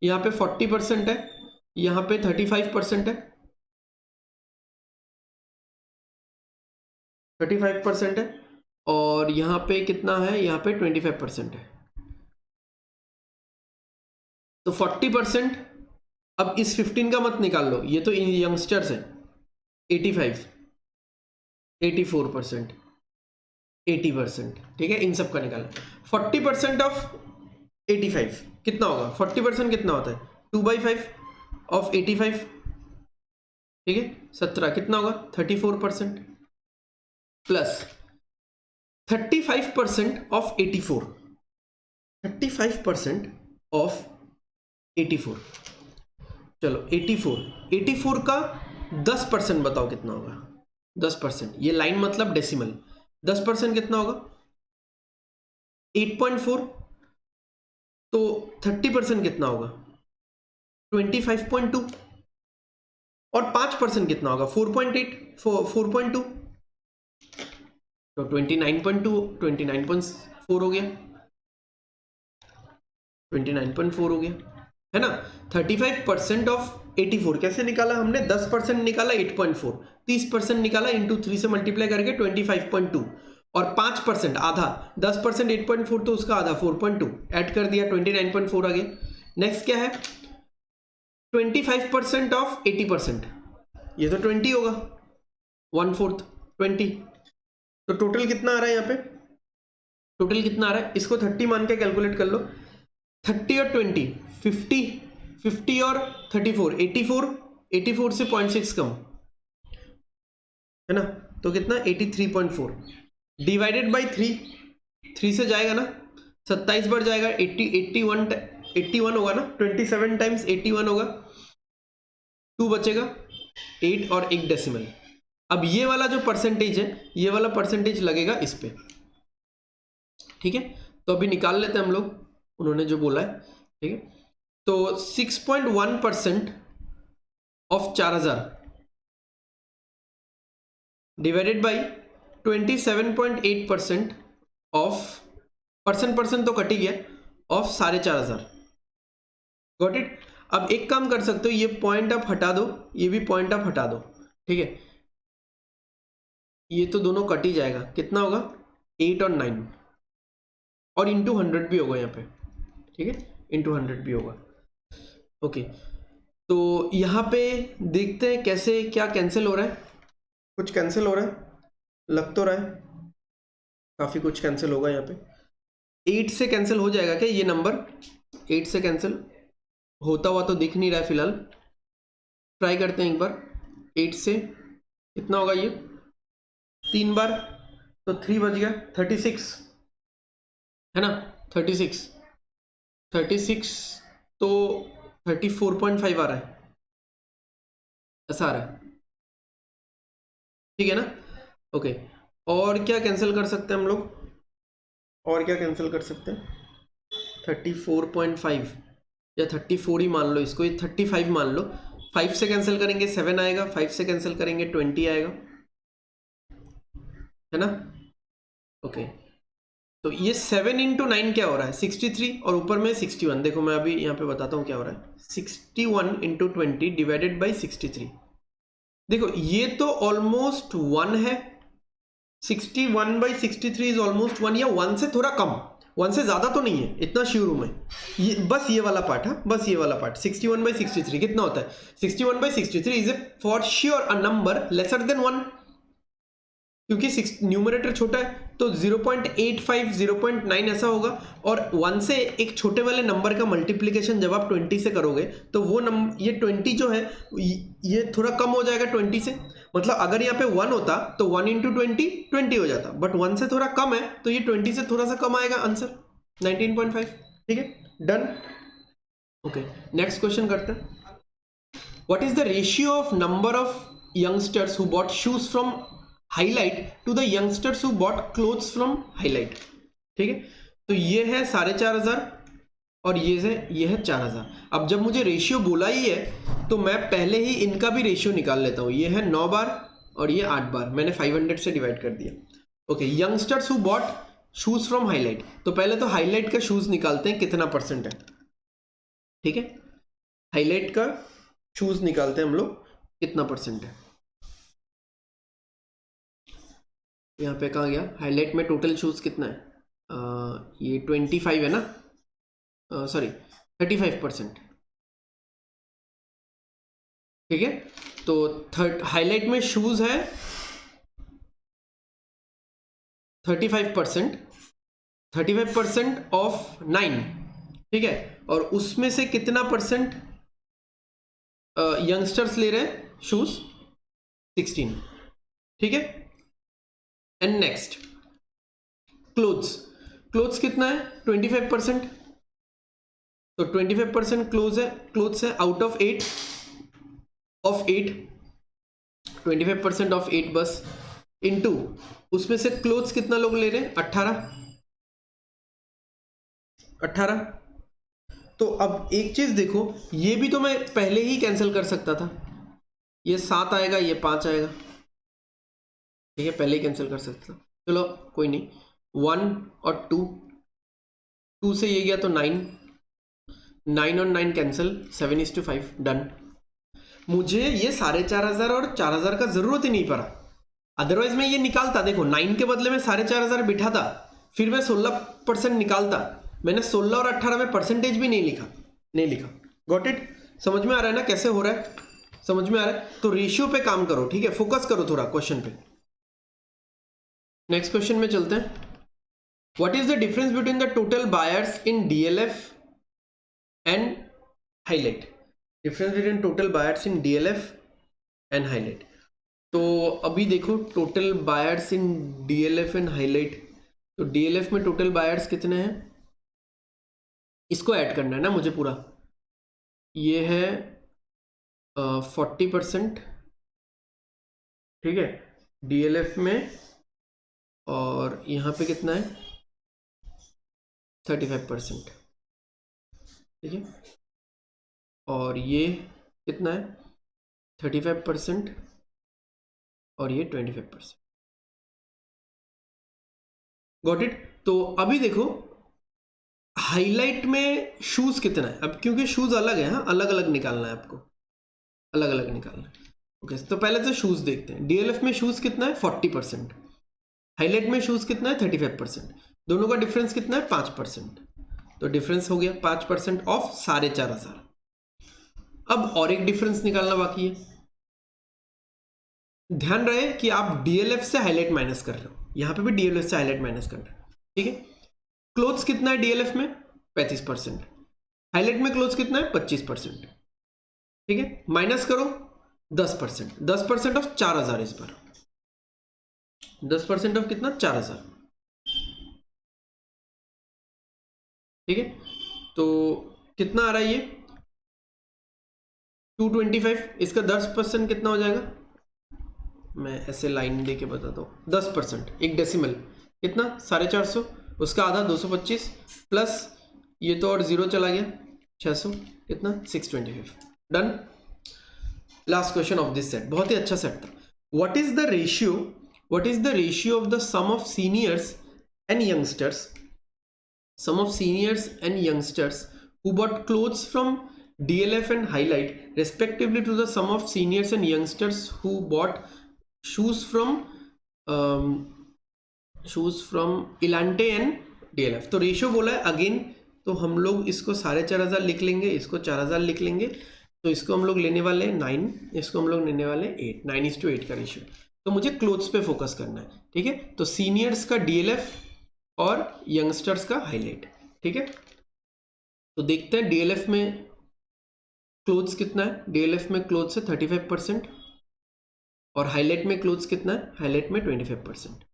यहाँ पे 40% है, यहाँ पे 35% है, 35% है, और यहाँ पे कितना है, यहाँ पे 25% है, तो 40%। अब इस 15 का मत निकाल लो, ये तो यंगस्टर्स है, 85, 84%, 80%, ठीक है, इन सब का निकालना। 40% ऑफ 85 कितना होगा, 40% कितना होता है, 2/5 ऑफ 85, ठीक है, 17 कितना होगा, 34%, प्लस 35% ऑफ 84, 35% ऑफ 84, चलो 84 का 10% बताओ कितना होगा, 10%, ये लाइन मतलब डेसिमल, 10% कितना होगा, 8.4, तो 30% कितना होगा, 25.2, और 5% कितना होगा, 4.8, 4.2, तो 29.2 29.4 हो गया, 29.4 हो गया, है ना। 35% ऑफ 84 कैसे निकाला हमने? 10% निकाला 8.4, 30% निकाला इंटू 3 से मल्टीप्लाई करके 25.2, और 5% आधा, 10% 8.4 तो उसका आधा 4.2 ऐड कर दिया, 29.4 आ गया। नेक्स्ट क्या है? 25% ऑफ 80%, ये तो 20 होगा, 1/4 20। तो टोटल कितना आ रहा है यहाँ पे? टोटल कितना आ रहा है? इसको 30 मान के कैलकुलेट कर लो। 30 और 20 50, 50 और 34 84, 84 से 0.6 कम, है ना। तो कितना? 83.4 डिवाइडेड बाई 3, 3 से जाएगा ना, 27 बढ़ जाएगा, 80 81 होगा ना, 27 टाइम्स 81 होगा, 2 बचेगा, 8 और 1 डेसिमल। अब ये वाला जो परसेंटेज है, ये वाला परसेंटेज लगेगा इस पे, ठीक है। तो अभी निकाल लेते हैं हम लोग, उन्होंने जो बोला है, ठीक है। तो 6.1% of 4000 divided by 27.8% of, percent तो कट ही गया, ऑफ 4500। Got it. अब एक काम कर सकते हो, ये पॉइंट आप हटा दो, ये भी पॉइंट आप हटा दो, ठीक है। ये तो दोनों कट ही जाएगा, कितना होगा? 8 और 9, और इंटू 100 भी होगा यहाँ पे, ठीक है, इंटू 100 भी होगा। ओके, तो यहाँ पे देखते हैं कैसे क्या कैंसिल हो रहा है। कुछ कैंसिल हो रहा है, लग तो रहा है काफ़ी कुछ कैंसिल होगा यहाँ पे। 8 से कैंसिल हो जाएगा क्या ये नंबर? 8 से कैंसिल होता हुआ तो दिख नहीं रहा है फिलहाल, ट्राई करते हैं एक बार। 8 से कितना होगा ये? 3 बार, तो 3 बच गया, 36, है ना। 36 तो 34.5 आ रहा है, ऐसा आ रहा है, ठीक है ना। ओके, और क्या कैंसिल कर सकते हैं हम लोग? और क्या कैंसिल कर सकते हैं? 34.5 या 34 ही मान लो इसको, ये 35 मान लो। 5 से कैंसिल करेंगे 7 आएगा, 5 से कैंसिल करेंगे 20 आएगा, है ना। ओके, तो ये 7 इंटू 9 क्या हो रहा है? 63, और ऊपर में 61। देखो मैं अभी यहाँ पे बताता हूँ क्या हो रहा है। 61 इंटू 20 डिवाइडेड बाई 63। देखो ये तो ऑलमोस्ट 1 है, 61 बाई 63 इज ऑलमोस्ट 1, या 1 से थोड़ा कम, 1 से ज्यादा तो नहीं है, इतना श्योर हूं मैं। ये बस ये वाला पार्ट है, बस ये वाला पार्ट। 61 बाई 63 कितना होता है? 61 by 63 is A for sure a number lesser than 1, क्योंकि न्यूमरेटर छोटा है तो 0.85 0.9 ऐसा होगा, और 1 से एक छोटे वाले नंबर का मल्टीप्लिकेशन जब आप 20 से करोगे तो वो नंबर, ये 20 जो है ये थोड़ा कम हो जाएगा 20 से। मतलब अगर यहाँ पे 1 होता तो 1 इंटू 20 हो जाता, बट 1 से थोड़ा कम है तो ये 20 से थोड़ा सा कम आएगा आंसर 19.5, ठीक है, डन। ओके, नेक्स्ट क्वेश्चन करते हैं। What is the ratio of number of youngsters who bought shoes from Highlight to the youngsters who bought clothes from Highlight? ठीक है, तो ये है 4500 और ये है 4000। अब जब मुझे रेशियो बोला ही है तो मैं पहले ही इनका भी रेशियो निकाल लेता हूं। ये है 9 बार और ये 8 बार, मैंने 500 से डिवाइड कर दिया। Okay, youngsters who bought shoes from highlight, तो पहले तो हाईलाइट का शूज निकालते हैं कितना परसेंट है, ठीक है। हाईलाइट का शूज निकालते हैं हम लोग, कितना परसेंट है। यहाँ पे कहाँ गया? हाईलाइट में टोटल शूज कितना है? ये 25 है ना, सॉरी 35%, ठीक है। तो हाईलाइट में शूज है 35%, 35% ऑफ 9, ठीक है। और उसमें से कितना परसेंट यंगस्टर्स ले रहे हैं शूज? 16, ठीक है। एंड नेक्स्ट क्लोथ्स, क्लोथ्स कितना है? 25%, तो 25% क्लोथ्स है आउट ऑफ 8, 25% ऑफ 8 बस, इनटू उसमें से क्लोथ्स कितना लोग ले रहे हैं? 18। तो अब एक चीज देखो, ये भी तो मैं पहले ही कैंसिल कर सकता था, ये 7 आएगा, ये 5 आएगा, ठीक है, पहले ही कैंसिल कर सकता था। चलो कोई नहीं, 1 और 2, 2 से ये गया तो 9, 9 और 9 कैंसिल, 7:5, डन। मुझे ये 4,500 और 4,000 का जरूरत ही नहीं पड़ा, अदरवाइज मैं ये निकालता। देखो 9 के बदले में 4,500 बिठाता, फिर मैं 16% निकालता। मैंने 16 और 18 में परसेंटेज भी नहीं लिखा। Got it? समझ में आ रहा है ना कैसे हो रहा है? समझ में आ रहा है? तो रेशियो पे काम करो, ठीक है, फोकस करो थोड़ा क्वेश्चन पे। नेक्स्ट क्वेश्चन में चलते हैं। What is the difference between the total buyers in DLF and highlight? Difference between total buyers in DLF and highlight. तो अभी देखो total buyers in DLF and highlight, तो डीएलएफ में टोटल बायर्स कितने हैं, इसको ऐड करना है ना मुझे पूरा। ये है 40%, ठीक है, डीएलएफ में, और यहाँ पे कितना है 35%, ठीक है, और ये कितना है 35% और ये 25%। Got it? तो अभी देखो हाईलाइट में शूज कितना है, अब क्योंकि शूज अलग है, हाँ अलग अलग निकालना है आपको, अलग अलग निकालना है। ओके, तो पहले तो शूज देखते हैं। डीएलएफ में शूज कितना है 40%, हाईलाइट में शूज कितना है 35%, दोनों का डिफरेंस कितना है 5%, तो डिफरेंस हो गया 5% ऑफ 4,500। अब और एक डिफरेंस निकालना बाकी है। ध्यान रहे कि आप डीएलएफ से हाईलाइट माइनस कर रहे हो, यहां पे भी डीएलएफ से हाईलाइट माइनस कर रहे हो, ठीक है। क्लोथ्स कितना है डीएलएफ में 35%, हाईलाइट में क्लोथ्स कितना है 25%, ठीक है, माइनस करो 10%, 10% ऑफ 4,000 इस बार, 10% ऑफ कितना 4,000, ठीक है। तो कितना आ रहा है ये 225, इसका 10% कितना हो जाएगा, मैं ऐसे लाइन दे के बताता हूँ। 10% एक डेसिमल कितना 450, उसका आधा 225, प्लस ये तो और जीरो चला गया 600, कितना 625, done. Last question of this set, बहुत ही अच्छा सेट था। What is the ratio of the sum of seniors and youngsters, some of seniors and youngsters who bought clothes from DLF and Highlight respectively to the sum of seniors and youngsters who bought shoes from Elante and DLF। तो ratio बोला है again, तो हम लोग इसको 4,500 लिख लेंगे, इसको 4,000 लिख लेंगे, तो इसको हम लोग लेने वाले 9, इसको हम लोग लेने वाले 8, 9:8 का रेशियो। तो मुझे क्लोथ्स पे फोकस करना है, ठीक है। तो सीनियर्स का डीएलएफ और यंगस्टर्स का हाईलाइट, ठीक है। तो देखते हैं डीएलएफ में क्लोथ्स कितना है, डीएलएफ में क्लोथ्स है 35% और हाईलाइट में क्लोथ्स कितना है, हाईलाइट में 25%,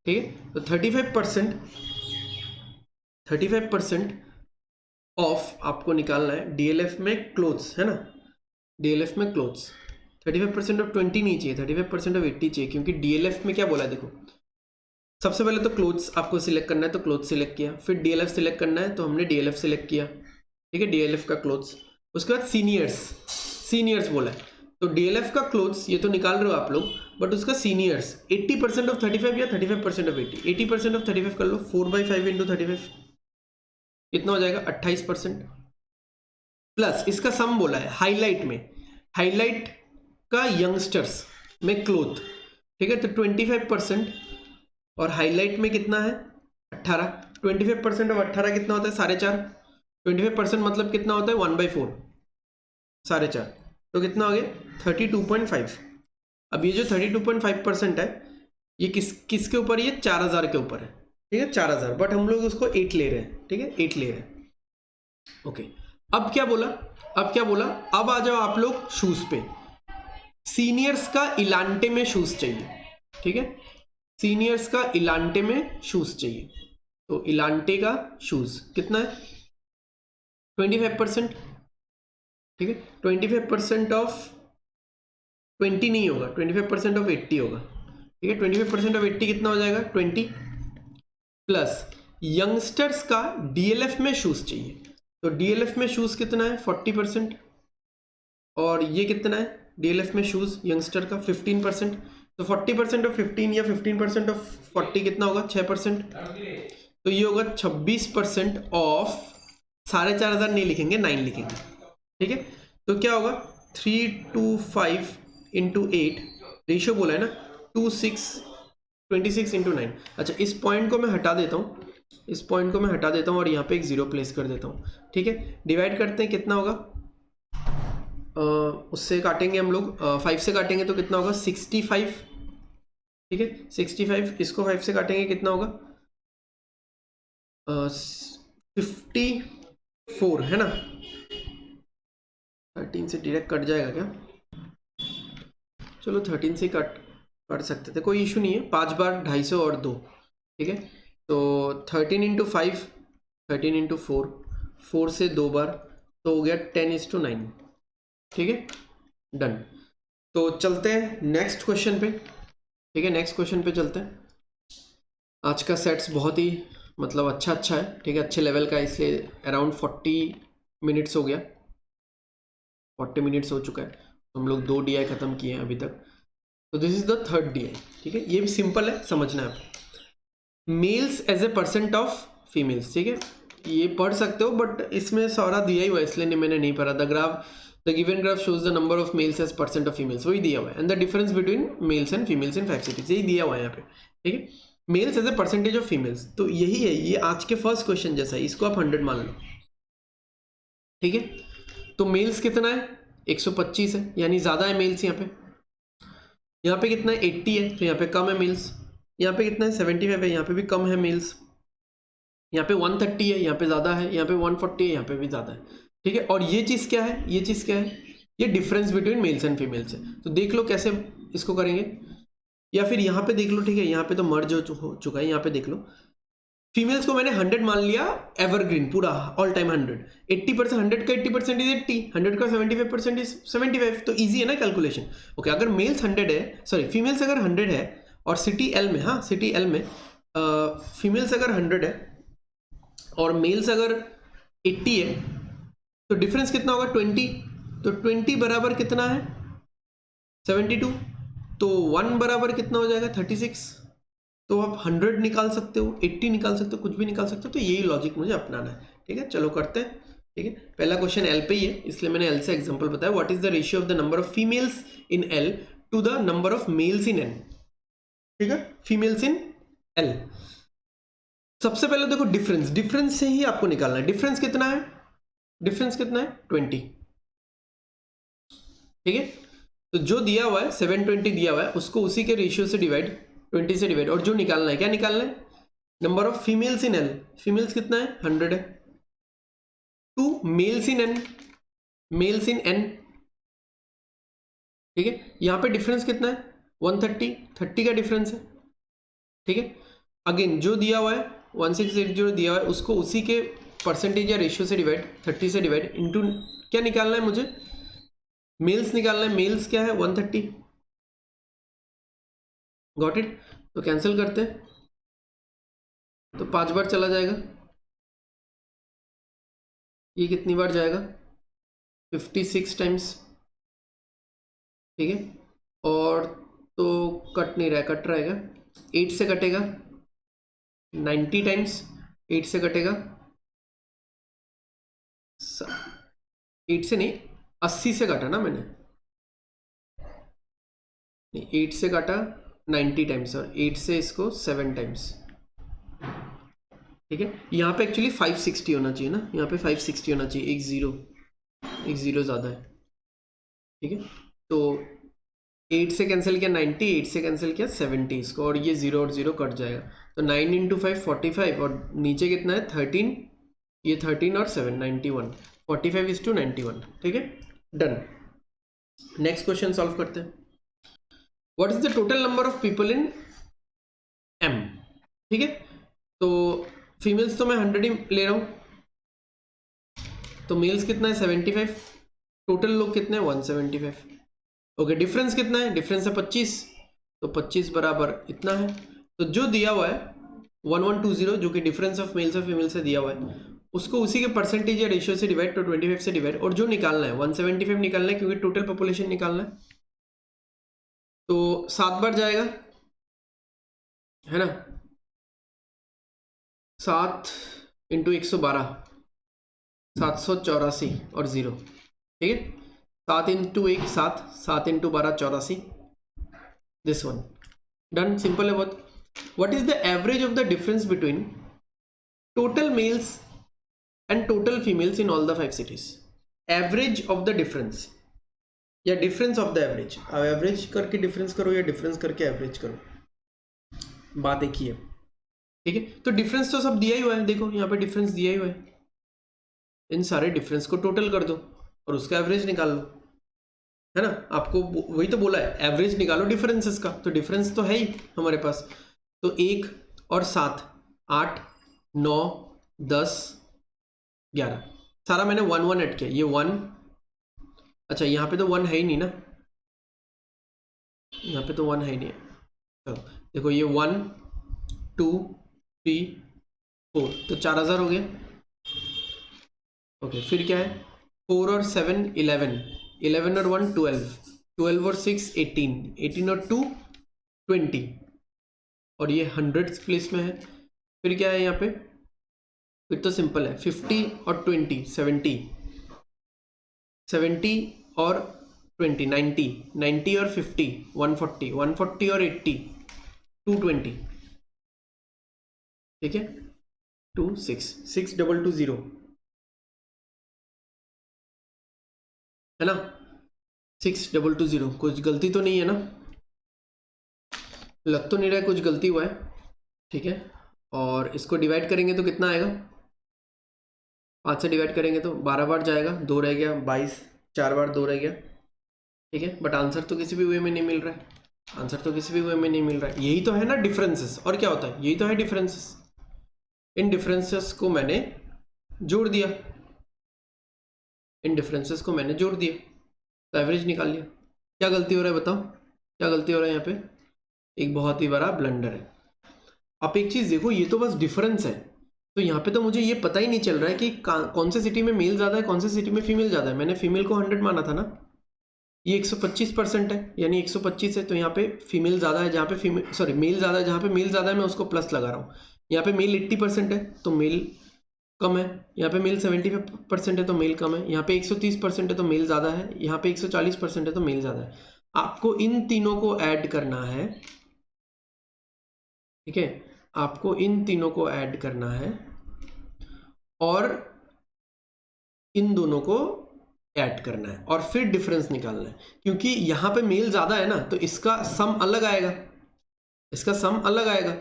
ठीक है। तो 35% ऑफ आपको निकालना है डीएलएफ में क्लोथ्स, है ना, डीएलएफ में क्लोथ्स 35% ऑफ 20 नहीं चाहिए, 35% ऑफ 80 चाहिए, क्योंकि डीएलएफ में क्या बोला है देखो, सबसे पहले तो क्लोथ्स आपको सिलेक्ट करना है, तो क्लोथ सिलेक्ट किया, फिर डीएलएफ सिलेक्ट करना है, तो हमने डीएलएफ सिलेक्ट किया, ठीक है, डीएलएफ का क्लोथ्स। उसके बाद सीनियर्स बोला है, तो डीएलएफ का क्लोथ्स ये तो निकाल रहे हो आप लोग, बट उसका सीनियर्स 80% ऑफ 35 या 35% ऑफ 80, 80% ऑफ 35 कर लो, 4/5 इंटू 35 कितना हो जाएगा 28%, प्लस इसका सम बोला है हाईलाइट में, हाईलाइट का यंगस्टर्स में क्लोथ, ठीक है, तो 25%, और हाईलाइट में कितना है 18, 25% ऑफ 18 कितना होता है 4.5, 25% मतलब कितना होता है 1/4, 4.5, तो कितना हो गया 32.5। अब ये जो 32.5% है ये किसके ऊपर, ये 4,000 के ऊपर है, ठीक है, 4,000, बट हम लोग उसको 8 ले रहे हैं, ठीक है, 8 ले रहे हैं। ओके, अब क्या बोला, अब आ जाओ आप लोग शूज पे। सीनियर्स का इलांटे में शूज चाहिए, ठीक है, सीनियर्स का इलांटे में शूज चाहिए, तो इलांटे का शूज कितना है 25%, ठीक है, 25% ऑफ 20 नहीं होगा, 25% ऑफ 80 होगा, ठीक है, 25% ऑफ 80 कितना हो जाएगा 20, प्लस यंगस्टर्स का डीएलएफ में शूज चाहिए, तो डीएलएफ में शूज कितना है 40%, और ये कितना है डीएलएफ में शूज यंगस्टर का 15%, तो 40% ऑफ 15 या 15% ऑफ 40 कितना होगा? 6%। तो ये होगा 26% ऑफ 4,500 नहीं लिखेंगे, 9 लिखेंगे, ठीक है। तो क्या होगा? 325 इंटू 8, रेशियो बोला है ना, 26 इंटू 9। अच्छा, इस पॉइंट को मैं हटा देता हूँ, इस पॉइंट को मैं हटा देता हूँ और यहाँ पे एक जीरो प्लेस कर देता हूँ, ठीक है। डिवाइड करते हैं, कितना होगा? उससे काटेंगे हम लोग, 5 से काटेंगे तो कितना होगा? 65, ठीक है। 65, इसको 5 से काटेंगे कितना होगा? 54 है ना। 13 से डायरेक्ट कट जाएगा क्या? चलो 13 से कट सकते थे, कोई इशू नहीं है। 5 बार 250 और 2, ठीक है। तो 13 इंटू 5, 13 इंटू 4, 4 से 2 बार, तो हो गया 10:9, ठीक है, डन। तो चलते हैं नेक्स्ट क्वेश्चन पे, ठीक है। नेक्स्ट क्वेश्चन पे चलते हैं। आज का सेट्स बहुत ही मतलब अच्छा है, ठीक है, अच्छे लेवल का, इसलिए अराउंड 40 मिनट्स हो गया, 40 मिनट्स हो चुका है। हम लोग 2 DI खत्म किए हैं अभी तक। तो this is the third DI, ठीक है। ये भी सिंपल है, समझना है आप। Males as a percent of females, ठीक है, ये पढ़ सकते हो, बट इसमें सारा दिया ही हुआ है, इसलिए मैंने नहीं पढ़ा। The given graph shows the number of males as percent of females, वही दिया हुआ है। And the difference between males and females in 5 cities, यही दिया हुआ है यहाँ पे, ठीक है। Males as a percentage of females, तो यही है, ये आज के फर्स्ट क्वेश्चन जैसा है, इसको आप 100 मान लो, ठीक है। तो मेल्स कितना है? 125 है, यानी ज़्यादा है मेल्स यहाँ पे। यहाँ पे कितना है? 80 है, तो यहाँ पे कम है मेल्स। यहाँ पे कितना है? 75 है, यहाँ पे भी कम है मेल्स। यहाँ पे 130 है, यहाँ पे ज़्यादा है। यहाँ पे 140 है, यहाँ पे भी ज़्यादा है, ठीक है। और ये चीज़ क्या है? ये चीज़ क्या है? ये difference between males and females है। तो देख लो कैसे इसको करेंगे, या फिर यहाँ पे देख लो, ठीक है। यहाँ पे तो मर्ज हो चुका है, यहाँ पे देख लो। फीमेल्स को मैंने 100 मान लिया, एवरग्रीन पूरा ऑल टाइम 100। 80%, 100 का 80% इज 80, 100 का 75% इज 75। तो इजी है ना कैलकुलेशन। ओके, अगर मेल्स 100 है, सॉरी फीमेल्स अगर 100 है और सिटी एल में, हाँ सिटी एल में फीमेल्स अगर 100 है और मेल्स अगर 80 है, तो डिफरेंस कितना होगा? 20। तो 20 बराबर कितना है? 72। तो 1 बराबर कितना हो जाएगा? 36। तो आप 100 निकाल सकते हो, 80 निकाल सकते हो, कुछ भी निकाल सकते हो। तो यही लॉजिक मुझे अपनाना है, ठीक है। चलो करते हैं, ठीक है। पहला क्वेश्चन एल पे ही है, इसलिए मैंने एल से एग्जांपल बताया। What is the ratio of the number of females in L two the number of males in N, ठीक है, फीमेल्स इन एल। सबसे पहले देखो डिफरेंस से ही आपको निकालना है। डिफरेंस कितना है? 20, ठीक है। तो जो दिया हुआ है 720 दिया हुआ है, उसको उसी के रेशियो से डिवाइड, 20 से डिवाइड, और जो निकालना है, क्या निकालना है? Number of females in L. Females कितना है? 100 है। To males in N, males in N, ठीक है। यहाँ पे डिफरेंस कितना है? 130, 30 का डिफरेंस है, ठीक है। अगेन जो दिया हुआ है 1680 दिया हुआ है, उसको उसी के परसेंटेज या रेशियो से डिवाइड, 30 से डिवाइड, इनटू क्या निकालना है मुझे? मेल्स निकालना है। मेल्स क्या है? 130। Got it. तो कैंसिल करते हैं, तो 5 बार चला जाएगा। ये कितनी बार जाएगा? 56 टाइम्स, ठीक है। और तो कट नहीं रहा है, कट रहेगा, 8 से कटेगा 90 टाइम्स, 8 से कटेगा 8 से नहीं, 80 से काटा ना मैंने, नहीं 8 से काटा 90 टाइम्स, और 8 से इसको 7 टाइम्स, ठीक है। यहाँ पे एक्चुअली 560 होना चाहिए ना, यहाँ पे 560 होना चाहिए, एक जीरो ज़्यादा है, ठीक है। तो 8 से कैंसिल किया 90, 8 से कैंसिल किया 70 इसको, और ये 0 और 0 कट जाएगा। तो 9 इंटू 5 45, और नीचे कितना है? 13, ये 13 और 7 91, 45:91, ठीक है, डन। नेक्स्ट क्वेश्चन सॉल्व करते हैं। What is the total number of people in M, ठीक है। तो फीमेल्स तो मैं 100 ही ले रहा हूँ, तो मेल्स कितना है? 75, टोटल लोग कितने हैं? 175। ओके, डिफरेंस कितना है? डिफरेंस है 25, तो 25 बराबर इतना है। तो जो दिया हुआ है 1120, जो कि डिफरेंस ऑफ मेल्स और फीमेल से दिया हुआ है, उसको उसी के परसेंटेज या रेशियो से डिवाइड, तो 25 से डिवाइड, और जो निकालना है 175 निकालना है, क्योंकि टोटल पॉपुलेशन निकालना है। तो 7 बार जाएगा, है ना, 7 इंटू 112, 784 और 0, ठीक है। 7 into 1 7, 7 into 12 84, this one done, simple है बहुत। What is the average of the difference between total mails and total females in all the 5 cities? Average of the difference या डिफरेंस ऑफ द एवरेज, अब average करके difference करो या difference करके average करो, बात एक ही है, ठीक है। तो डिफरेंस तो सब दिया ही हुआ है, देखो यहाँ पे डिफरेंस दिया ही हुआ है, इन सारे डिफरेंस को टोटल कर दो और उसका एवरेज निकाल लो, है ना। आपको वही तो बोला है, एवरेज निकालो डिफरेंसेस का, तो डिफरेंस तो है ही हमारे पास। तो 1 और 7 8 9 10 11, सारा मैंने 1 1 ऐड किया, ये 1, अच्छा यहाँ पे तो 1 है ही नहीं ना, यहाँ पे तो 1 है ही नहीं, चलो देखो ये 1 2 3 4, तो 4000 हो गया। ओके, फिर क्या है, 4 और 7 11, 11 और 1 12, 12 और 6 18, 18 और 2 20, और ये 100 प्लेस में है। फिर क्या है यहाँ पे, फिर तो सिंपल है, 50 और 20 70, 70 और 20 90, 90 और 50 140, 140 और 80 220, ठीक है, 2 6 6 2 2 0, है ना, 6 2 2 0, कुछ गलती तो नहीं है ना, लग तो नहीं रहा है कुछ गलती हुआ है, ठीक है। और इसको डिवाइड करेंगे तो कितना आएगा, 5 से डिवाइड करेंगे तो 12 बार जाएगा, 2 रह गया 22, 4 बार 2 रह गया, ठीक है। बट आंसर तो किसी भी वे में नहीं मिल रहा है, आंसर तो किसी भी वे में नहीं मिल रहा है, यही तो है ना डिफरेंसेस, और क्या होता है, यही तो है डिफरेंसेस। इन डिफरेंसेस को मैंने जोड़ दिया, इन डिफरेंसेस को मैंने जोड़ दिया, तो एवरेज निकाल लिया। क्या गलती हो रहा है बताओ, क्या गलती हो रहा है यहाँ पे, एक बहुत ही बड़ा ब्लंडर है। आप एक चीज देखो, ये तो बस डिफरेंस है, तो यहाँ पे तो मुझे ये पता ही नहीं चल रहा है कि कौन से सिटी में मेल ज़्यादा है, कौन से सिटी में फीमेल ज़्यादा है। मैंने फीमेल को 100 माना था ना, ये 125% है, यानी 125 है, तो यहाँ पे फीमेल ज़्यादा है, जहाँ पे फीमेल सॉरी मेल ज़्यादा है, जहाँ पे मेल ज़्यादा है मैं उसको प्लस लगा रहा हूँ। यहाँ पे मेल 80% है तो मेल कम है, यहाँ पे मेल 70% है तो मेल कम है, यहाँ पे 130% है तो मेल ज़्यादा है, यहाँ पे 140% है तो मेल ज़्यादा है। आपको इन तीनों को ऐड करना है, ठीक है, आपको इन तीनों को ऐड करना है और इन दोनों को ऐड करना है और फिर डिफरेंस निकालना है, क्योंकि यहाँ पे मेल ज़्यादा है ना, तो इसका सम अलग आएगा, इसका सम अलग आएगा।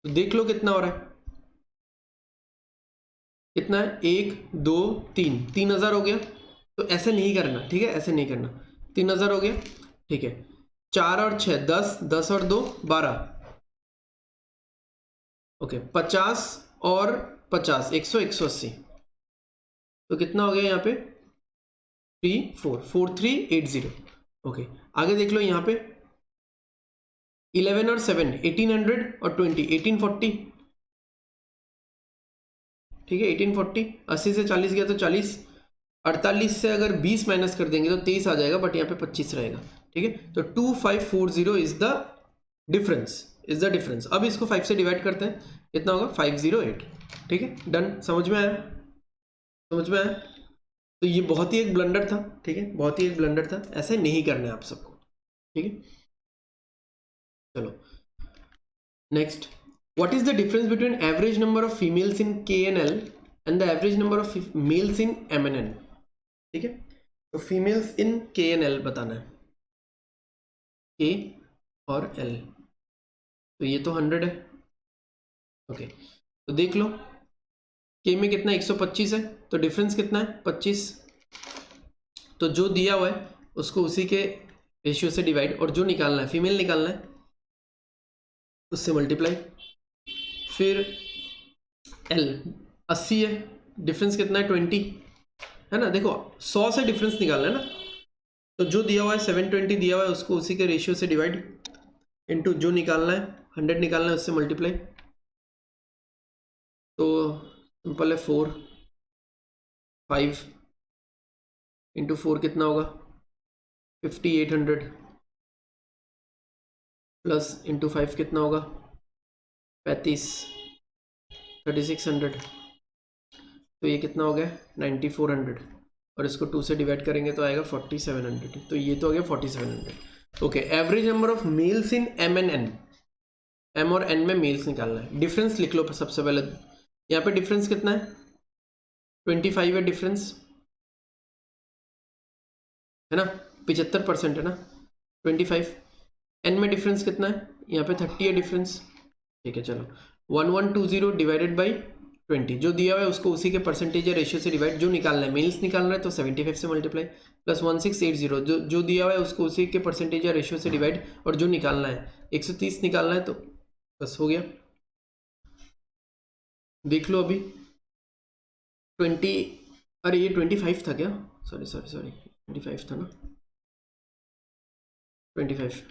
तो देख लो कितना हो रहा है, कितना है, 1 2 3, 3000 हो गया। तो ऐसे नहीं करना, ठीक है, ऐसे नहीं करना, 3000 हो गया, ठीक है। 4 और 6 10, 10 और 2 12, ओके, 50 और 50 100 180, तो कितना हो गया यहाँ पे 4380, ओके। आगे देख लो यहाँ पे 11 और 7 1800 और 20 1840, ठीक है, 1840, 80 से 40 गया तो 40, 48 से अगर 20 माइनस कर देंगे तो 23 आ जाएगा, बट यहाँ पे 25 रहेगा, ठीक है। तो 2540 is the difference, is the difference. अब इसको 5 से डिवाइड करते हैं, कितना होगा 508, ठीक है, डन। समझ में आया, समझ में आया। तो ये बहुत ही एक ब्लंडर था, ठीक है, बहुत ही एक ब्लंडर था, ऐसे नहीं करना है आप सबको, ठीक है। चलो next, what is the difference between average number of females in KNL and the average number of males in MNN? ठीक है, तो फीमेल्स इन KNL बताना है, K और L, तो ये तो 100 है, ओके। तो देख लो K में कितना 125 है, तो डिफरेंस कितना है 25, तो जो दिया हुआ है उसको उसी के रेशियो से डिवाइड, और जो निकालना है फीमेल निकालना है उससे मल्टीप्लाई, फिर L 80 है, डिफरेंस कितना है 20, है ना। देखो 100 से डिफरेंस निकालना है ना, तो जो दिया हुआ है 720 दिया हुआ है उसको उसी के रेशियो से डिवाइड, इनटू जो निकालना है 100 निकालना है उससे मल्टीप्लाई, तो सिंपल है 4 5 इंटू 4 कितना होगा 5800, प्लस इंटू 5 कितना होगा 35, 3600, तो ये कितना हो गया 9400, और इसको 2 से डिवाइड करेंगे तो आएगा 4700, तो ये तो हो गया 4700। Okay, average number of males in M and N, M और एन में मेल्स निकालना है। डिफरेंस लिख लो सबसे पहले, यहाँ पे डिफरेंस कितना है 25 है डिफरेंस, है ना, 75% है ना 25। एन में डिफरेंस कितना है, यहाँ पे 30 है डिफरेंस, ठीक है। चलो 1120 डिवाइडेड बाई 20, जो दिया हुआ है उसको उसी के परसेंटेज या रेशियो से डिवाइड, जो निकालना है मेल्स निकालना है तो 75 से मल्टीप्लाई, प्लस 1680 जो दिया हुआ है उसको उसी के परसेंटेज या रेशियो से डिवाइड, और जो निकालना है 130 निकालना है, तो बस हो गया। देख लो अभी 20, अरे ये 25 था क्या, सॉरी 25 था ना, 25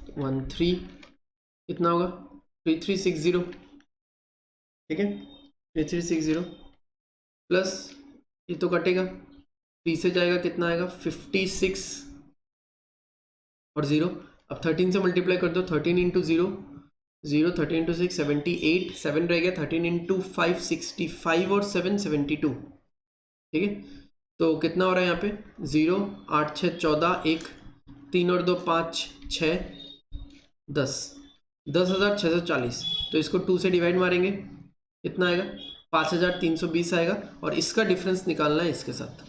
13 कितना होगा 3360, ठीक है 3360, प्लस ये तो कटेगा 3 से जाएगा कितना आएगा 56 और 0, अब 13 से मल्टीप्लाई कर दो, 13 इंटू 0 0, 13 इंटू 6 78, 7 रह गया, 13 इंटू 5 65 और 7 72, ठीक है। तो कितना हो रहा है यहाँ पे 0 8 6 14, 1 3 और 2 5 6 10, 10,640, तो इसको 2 से डिवाइड मारेंगे कितना आएगा 5320 आएगा, और इसका डिफरेंस निकालना है इसके साथ,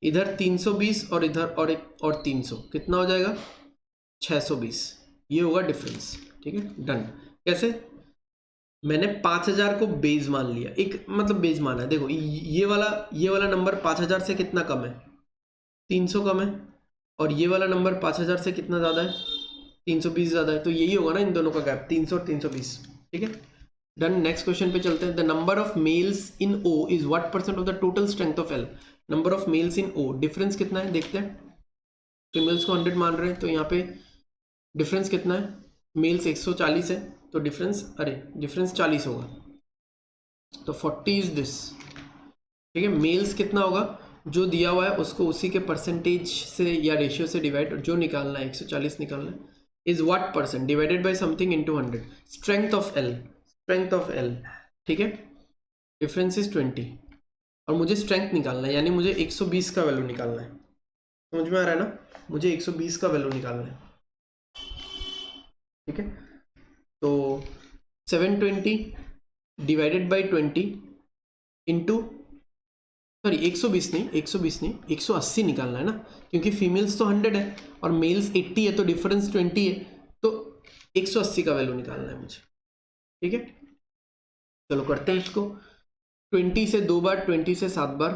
इधर 320 और इधर और 300, कितना हो जाएगा 620, ये होगा डिफरेंस, ठीक है। डन। कैसे, मैंने 5000 को बेस मान लिया, एक मतलब बेस माना है, देखो ये वाला नंबर 5000 से कितना कम है 300 कम है, और ये वाला नंबर 5000 से कितना ज़्यादा है 320 ज़्यादा है, तो यही होगा ना इन दोनों का गैप 300 और 320, ठीक है। डन। नेक्स्ट क्वेश्चन पे चलते हैं। The number of males in O is what percent of the total strength of L. Number of males in O, difference कितना है देखते हैं, फीमेल्स को 100 मान रहे हैं, तो यहाँ पे डिफरेंस कितना है, मेल्स 140 है तो डिफरेंस 40 होगा, तो 40 इज दिस, ठीक है। मेल्स कितना होगा, जो दिया हुआ है उसको उसी के परसेंटेज से या रेशियो से डिवाइड, और जो निकालना है 140 निकालना है, is what percent divided by something into 100, strength of L, ठीक है। डिफरेंस इज 20, और मुझे स्ट्रेंथ निकालना है, यानी मुझे 120 का वैल्यू निकालना है, समझ में आ रहा है ना, मुझे 120 का वैल्यू निकालना है, ठीक है। तो 720 डिवाइडेड बाई 20 इंटू, सॉरी 120 नहीं 180 निकालना है ना, क्योंकि फीमेल्स तो 100 है और मेल्स 80 है, तो डिफरेंस 20 है, तो 180 का वैल्यू निकालना है मुझे, ठीक है। चलो करते हैं इसको, 20 से 2 बार, 20 से 7 बार,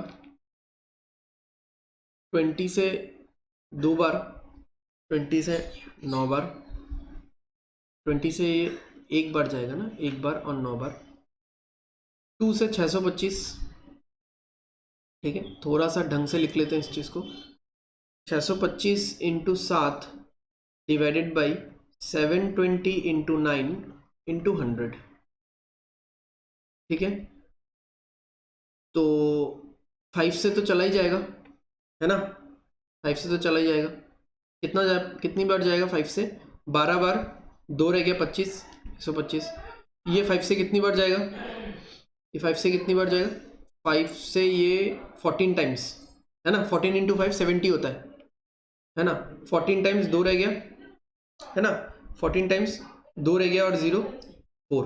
20 से 2 बार, 20 से 9 बार, 20 से 1 बार जाएगा ना, 1 बार और 9 बार, 2 से 625, ठीक है। थोड़ा सा ढंग से लिख लेते हैं इस चीज़ को, 625 into 7 divided by 720 into 9 into 100, ठीक है। तो 5 से तो चला ही जाएगा, है ना, 5 से तो चला ही जाएगा, कितनी बार जाएगा 5 से, 12 बार, 2 रह गया 25, 125, ये 5 से कितनी बार जाएगा, ये 5 से कितनी बार जाएगा, 5 से ये 14 टाइम्स, है ना, 14 इंटू 5 70 होता है ना, 14 टाइम्स 2 रह गया, है ना, 14 टाइम्स 2 रह गया और 0 4,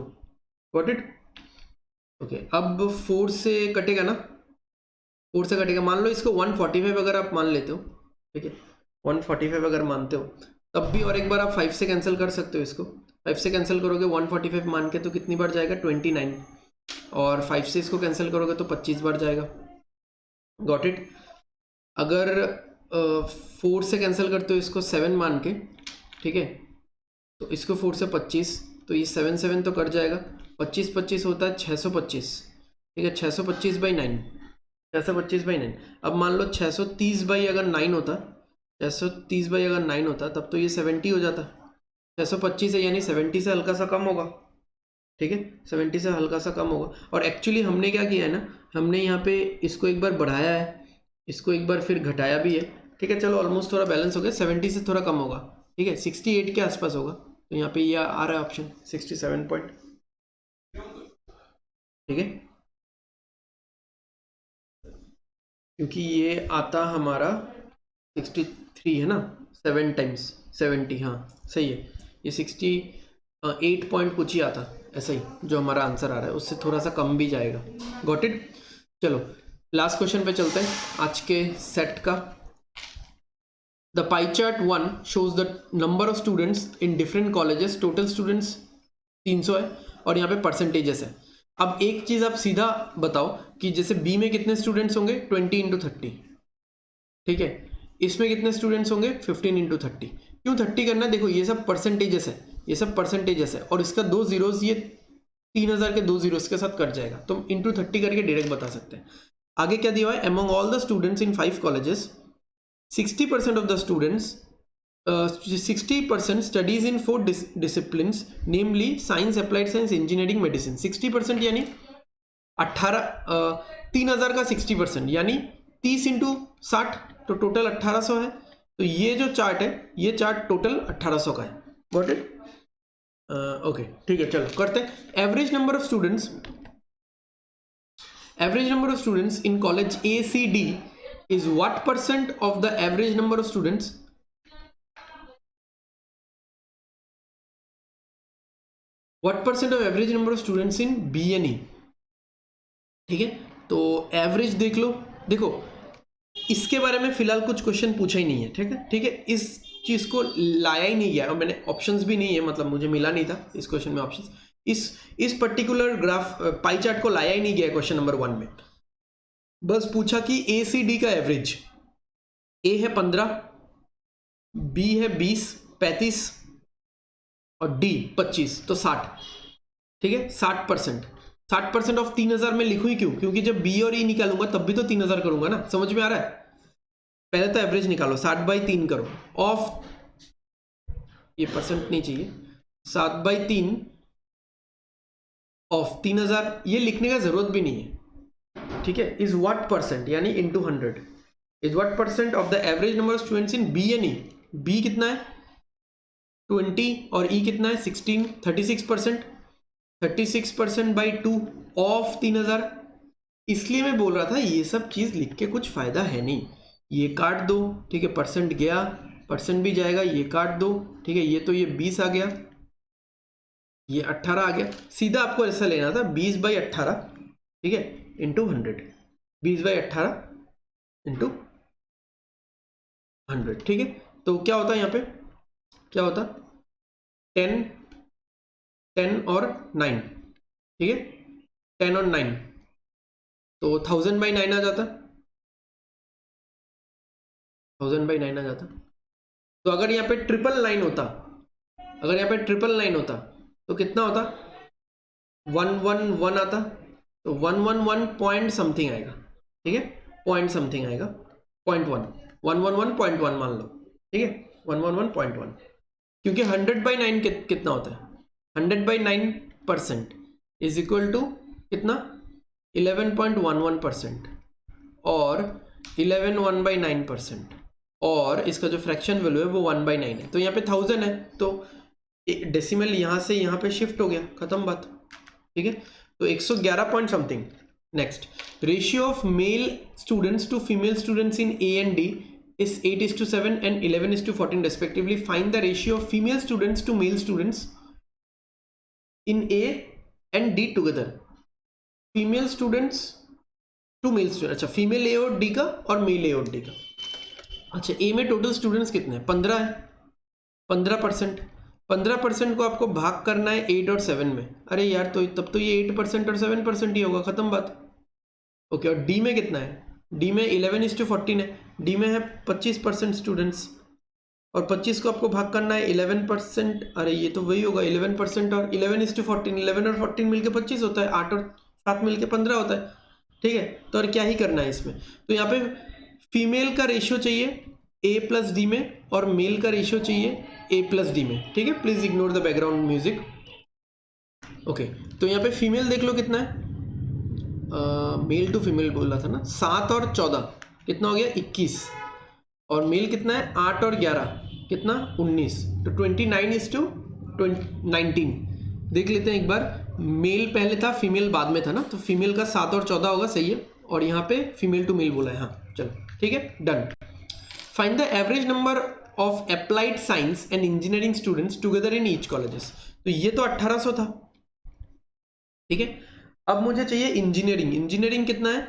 गॉट इट। ओके, अब 4 से कटेगा ना, 4 से कटेगा, मान लो इसको 145 अगर आप मान लेते हो, ठीक है, 145 अगर मानते हो, तब भी और एक बार आप 5 से कैंसिल कर सकते हो इसको, 5 से कैंसिल करोगे 145 मान के तो कितनी बार जाएगा 29, और 5 से इसको कैंसिल करोगे तो 25 बार जाएगा, गॉट इट। अगर 4 से कैंसिल करते हो इसको 7 मान के, ठीक है, तो इसको 4 से 25, तो ये 7 7 तो कट जाएगा, 25 25 होता है 625, ठीक है, 625 बाई 9, 625 बाई 9। अब मान लो 630 बाई अगर 9 होता, 630 बाई अगर 9 होता, तब तो ये 70 हो जाता, 625 है यानी 70 से हल्का सा कम होगा, ठीक है, 70 से हल्का सा कम होगा। और एक्चुअली हमने क्या किया है ना, हमने यहाँ पे इसको एक बार बढ़ाया है, इसको एक बार फिर घटाया भी है, ठीक है। चलो ऑलमोस्ट थोड़ा बैलेंस हो गया, 70 से थोड़ा कम होगा, ठीक है, 68 के आसपास होगा, तो यहाँ पे ये आ रहा है ऑप्शन 67 पॉइंट। ठीक है, क्योंकि ये आता हमारा 63 है ना, 7 टाइम्स 70, हाँ सही है, ये 68 पॉइंट कुछ ही आता, ऐसा ही जो हमारा आंसर आ रहा है उससे थोड़ा सा कम भी जाएगा। Got it. चलो लास्ट क्वेश्चन पे चलते हैं आज के सेट का। The pie chart 1 shows the number of students in different colleges. Total students 300 है और यहाँ पे परसेंटेजेस है। अब एक चीज आप सीधा बताओ कि जैसे बी में कितने स्टूडेंट्स होंगे, 20 × 30, ठीक है, इसमें कितने स्टूडेंट्स होंगे, 15 × 30। क्यों 30 करना है, देखो ये सब परसेंटेजेस है, ये सब परसेंटेजेस है और इसका 2 जीरोस, ये 3000 के 2 जीरोस के साथ कट जाएगा, तो हम इंटू 30 करके डायरेक्ट बता सकते हैं। आगे क्या दिया हुआ है, among all the students in 5 colleges 60% of the students 60% studies in 4 disciplines, namely science, applied science, engineering, medicine। 60% यानी 3000 का 60% यानी 30 × 60, तो टोटल 1800 है। तो ये जो चार्ट है, ये चार्ट टोटल 1800 का है। Got it. ओके ठीक है, चलो करते हैं। Average number of students in college ACD is what percent of the average number of students? What percent of average number of students in BNE? ठीक है, तो एवरेज देख लो। देखो इसके बारे में फिलहाल कुछ क्वेश्चन पूछा ही नहीं है, ठीक है, ठीक है, इस चीज को लाया ही नहीं गया और मैंने ऑप्शंस भी नहीं है, मतलब मुझे मिला नहीं था इस क्वेश्चन में ऑप्शंस। इस पर्टिकुलर ग्राफ पाई चार्ट को लाया ही नहीं गया क्वेश्चन नंबर 1 में। बस पूछा कि ACD का एवरेज, ए है 15, बी है 20, 35 और डी 25, तो 60। ठीक है, 60%। 60% ऑफ 3000 में लिखूं ही क्यों, क्योंकि जब बी और ई निकालूंगा तब भी तो 3000 करूंगा ना, समझ में आ रहा है। पहले तो एवरेज निकालो, 60/3 करो, ऑफ ये परसेंट नहीं चाहिए, 7/3 ऑफ 3000, ये लिखने का जरूरत भी नहीं है, ठीक है। इज व्हाट परसेंट यानी into 100 is what percent of the average number of students in B and E. B कितना है 20 और ई कितना है 16, 36%। 36% बाई 2 ऑफ 3000। इसलिए मैं बोल रहा था ये सब चीज लिख के कुछ फायदा है नहीं, ये काट दो, ठीक है, परसेंट गया, परसेंट भी जाएगा, ये काट दो, ठीक है, ये तो ये 20 आ गया, ये 18 आ गया। सीधा आपको ऐसा लेना था 20/18, ठीक है, इंटू 100, 20/18 इंटू 100, ठीक है। तो क्या होता है यहाँ पे, क्या होता 10 और 9, ठीक है, 10 और 9, तो 1000/9 आ जाता, 1000/9 आ जाता। तो अगर यहाँ पे 999 होता, अगर यहाँ पे 999 होता तो कितना होता, 111 आता, तो 111 पॉइंट समथिंग आएगा, ठीक है, पॉइंट समथिंग आएगा, 0.1, 111.1 मान लो, ठीक है, 111.1, क्योंकि 100/9 कितना होता है, 100/9% इज इक्वल टू कितना 11.11% और 11 1/9%, और इसका जो फ्रैक्शन वैल्यू है वो 1/9 है, तो यहाँ पे 1000 है, तो डेसिमल यहाँ से यहाँ पे शिफ्ट हो गया, खत्म बात, ठीक है। तो 111 point something. Next, ratio of male students to female students in A and D is 8:7 and 11:14 respectively. Find the ratio of female students to male students in A and D together. Female students to male students, अच्छा female A और D का और mail A और D का। अच्छा A में total students कितने हैं, 15 है, 15%। 15% को आपको भाग करना है 8 और 7 में, अरे यार तो तब तो ये 8% और 7% ही होगा, खत्म बात। ओके, और D में कितना है, डी में 11:14 है, डी में है 25% स्टूडेंट्स, और 25 को आपको भाग करना है 11%, अरे ये तो वही होगा 11% और 11:14, 11 और 14 मिलके 25 होता है, 8 और 7 मिलके 15 होता है, ठीक है। तो और क्या ही करना है इसमें, तो यहाँ पे फीमेल का रेशियो चाहिए A प्लस डी में और मेल का रेशियो चाहिए A प्लस डी में, ठीक है। Please ignore the background music. Okay, तो यहाँ पे फीमेल देख लो कितना है, मेल टू फीमेल बोल रहा था ना, 7 और 14 कितना हो गया 21, और मेल कितना है 8 और 11 कितना 19, तो 29:19 देख लेते हैं एक बार। मेल पहले था, फीमेल बाद में था ना, तो फीमेल का 7 और 14 होगा, सही है। और यहाँ पे फीमेल टू मेल बोला है, हाँ चलो ठीक है done. Find the average number of applied science and engineering students together in each colleges. तो ये तो 1800 था, ठीक है। अब मुझे चाहिए इंजीनियरिंग। इंजीनियरिंग कितना है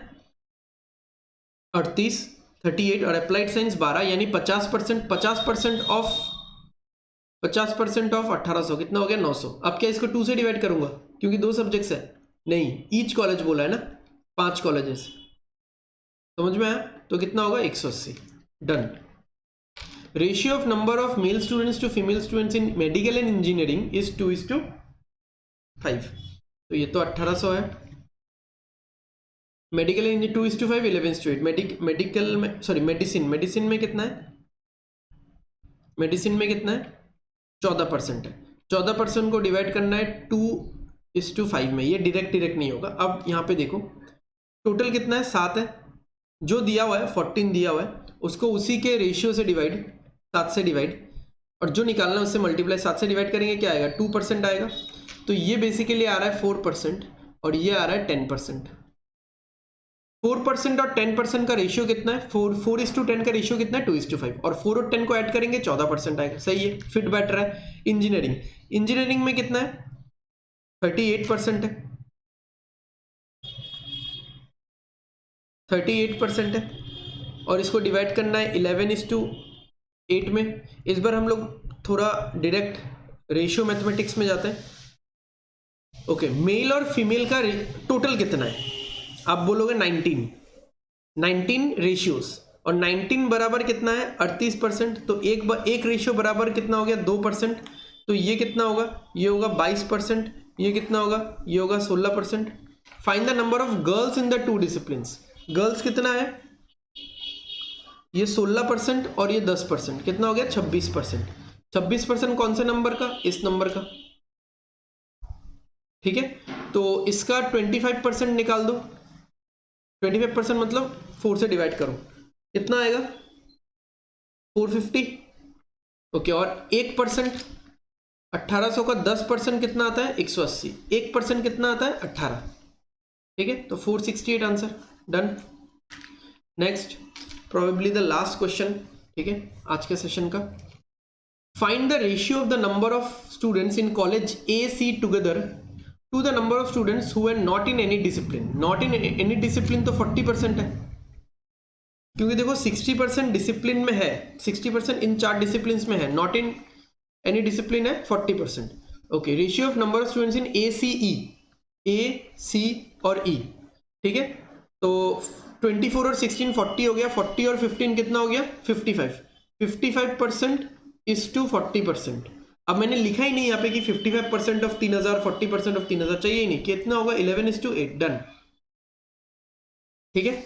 38 और अप्लाइड साइंस 12, यानी 50%। 50% ऑफ 1800 कितना हो गया 900। अब क्या इसको 2 से डिवाइड करूंगा क्योंकि 2 सब्जेक्ट्स है, नहीं ईच कॉलेज बोला है ना, 5 कॉलेजेस, समझ में आया। तो कितना होगा 180, done. Ratio of number of male students to female students in medical and engineering is 2:5। तो ये तो 1800 है। Medical and 2:5, 11:8। मेडिकल में सॉरी मेडिसिन में कितना है, मेडिसिन में कितना है 14% है। 14% को डिवाइड करना है 2:5 में, ये डायरेक्ट नहीं होगा। अब यहाँ पे देखो टोटल कितना है 7 है, जो दिया हुआ है 14 दिया हुआ है, उसको उसी के रेशियो से डिवाइड, 7 से डिवाइड, और जो निकालना है उससे मल्टीप्लाई। 7 से डिवाइड करेंगे क्या आएगा 2% आएगा। तो ये बेसिकली आ रहा है 4% और ये आ रहा है 10%। 4% और 10% का रेशियो कितना है 4:10 का रेशियो कितना है 2:5, और 4 और 10 को ऐड करेंगे 14% आएगा, सही है, फिट बैठ रहा है। इंजीनियरिंग में कितना है 38% है, 38% है, और इसको डिवाइड करना है 11:8 में। इस बार हम लोग थोड़ा डायरेक्ट रेशियो मैथमेटिक्स में जाते हैं। ओके, मेल और फीमेल का टोटल कितना है, आप बोलोगे 19 रेशियोज, और 19 बराबर कितना है 38%। तो एक रेशियो बराबर कितना हो गया 2%। तो ये कितना होगा, ये होगा 22%। ये कितना होगा, ये होगा 16%। Find the number of girls in the 2 disciplines. Girls कितना है, ये 16% और ये 10%, कितना हो गया 26%। 26% कौन से नंबर का, इस नंबर का, ठीक है। तो इसका 25% निकाल दो। 25% मतलब 4 से डिवाइड करो, कितना आएगा 450। ओके, और 1%, 1800 का 10% कितना आता है 180। 1% कितना आता है 18, ठीक है। तो 468 answer, done. Next, probably the last question, ठीक है, आज के सेशन का। Find the ratio of the number of students in college A C together to the number of students who are not in any discipline. Not in any discipline तो 40% है, क्योंकि देखो 60% discipline में है, 60% इन 4 डिसिप्लिन में है, not in any discipline है 40%। Okay, ratio of number of students in A C और ई, ठीक है। तो 24 और 16 40 हो गया, 40 और 15 कितना हो गया 55। 55% इज टू 40%। अब मैंने लिखा ही नहीं यहाँ पे कि 55% ऑफ 3000, 40% ऑफ 3000, चाहिए ही नहीं, कितना होगा 11:8, डन, ठीक है।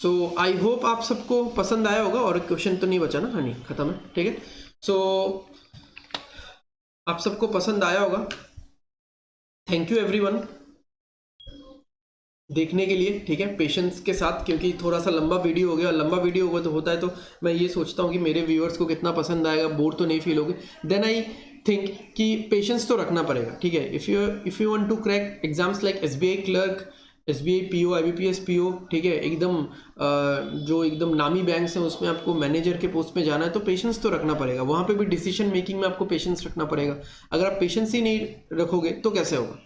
सो आई होप आप सबको पसंद आया होगा, और क्वेश्चन तो नहीं बचा ना, हाँ नहीं खत्म है, ठीक है। सो आप सबको पसंद आया होगा। थैंक यू एवरीवन देखने के लिए, ठीक है, पेशेंस के साथ, क्योंकि थोड़ा सा लंबा वीडियो हो गया। लंबा वीडियो होगा तो होता है, तो मैं ये सोचता हूँ कि मेरे व्यूअर्स को कितना पसंद आएगा, बोर तो नहीं फील होगे। देन आई थिंक कि पेशेंस तो रखना पड़ेगा, ठीक है। If you want to crack exams like SBI clerk, SBI PO, IBPS PO, ठीक है, एकदम जो एकदम नामी बैंक्स हैं उसमें आपको मैनेजर के पोस्ट में जाना है, तो पेशेंस तो रखना पड़ेगा। वहाँ पे भी डिसीजन मेकिंग में आपको पेशेंस रखना पड़ेगा। अगर आप पेशेंस ही नहीं रखोगे तो कैसे होगा,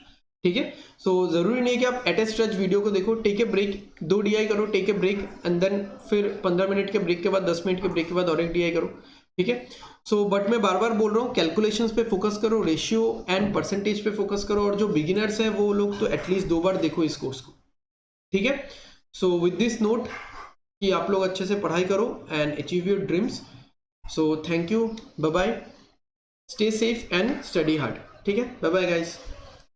ठीक है। सो जरूरी नहीं कि आप एट ए स्ट्रेच वीडियो को देखो, टेक ए ब्रेक, 2 DI करो, take a break, and then फिर 15 मिनट के ब्रेक के बाद 10 मिनट के ब्रेक के बाद और एक DI करो, ठीक है। सो बट मैं बार बार बोल रहा हूँ, कैलकुलेशंस पे फोकस करो, रेशियो एंड परसेंटेज पे फोकस करो, और जो बिगिनर्स हैं वो लोग तो एटलीस्ट 2 बार देखो इस कोर्स को, ठीक है। सो विद दिस नोट कि आप लोग अच्छे से पढ़ाई करो and achieve your dreams. So thank you, bye bye, stay safe and study hard, ठीक है, बाय बाय गाइस।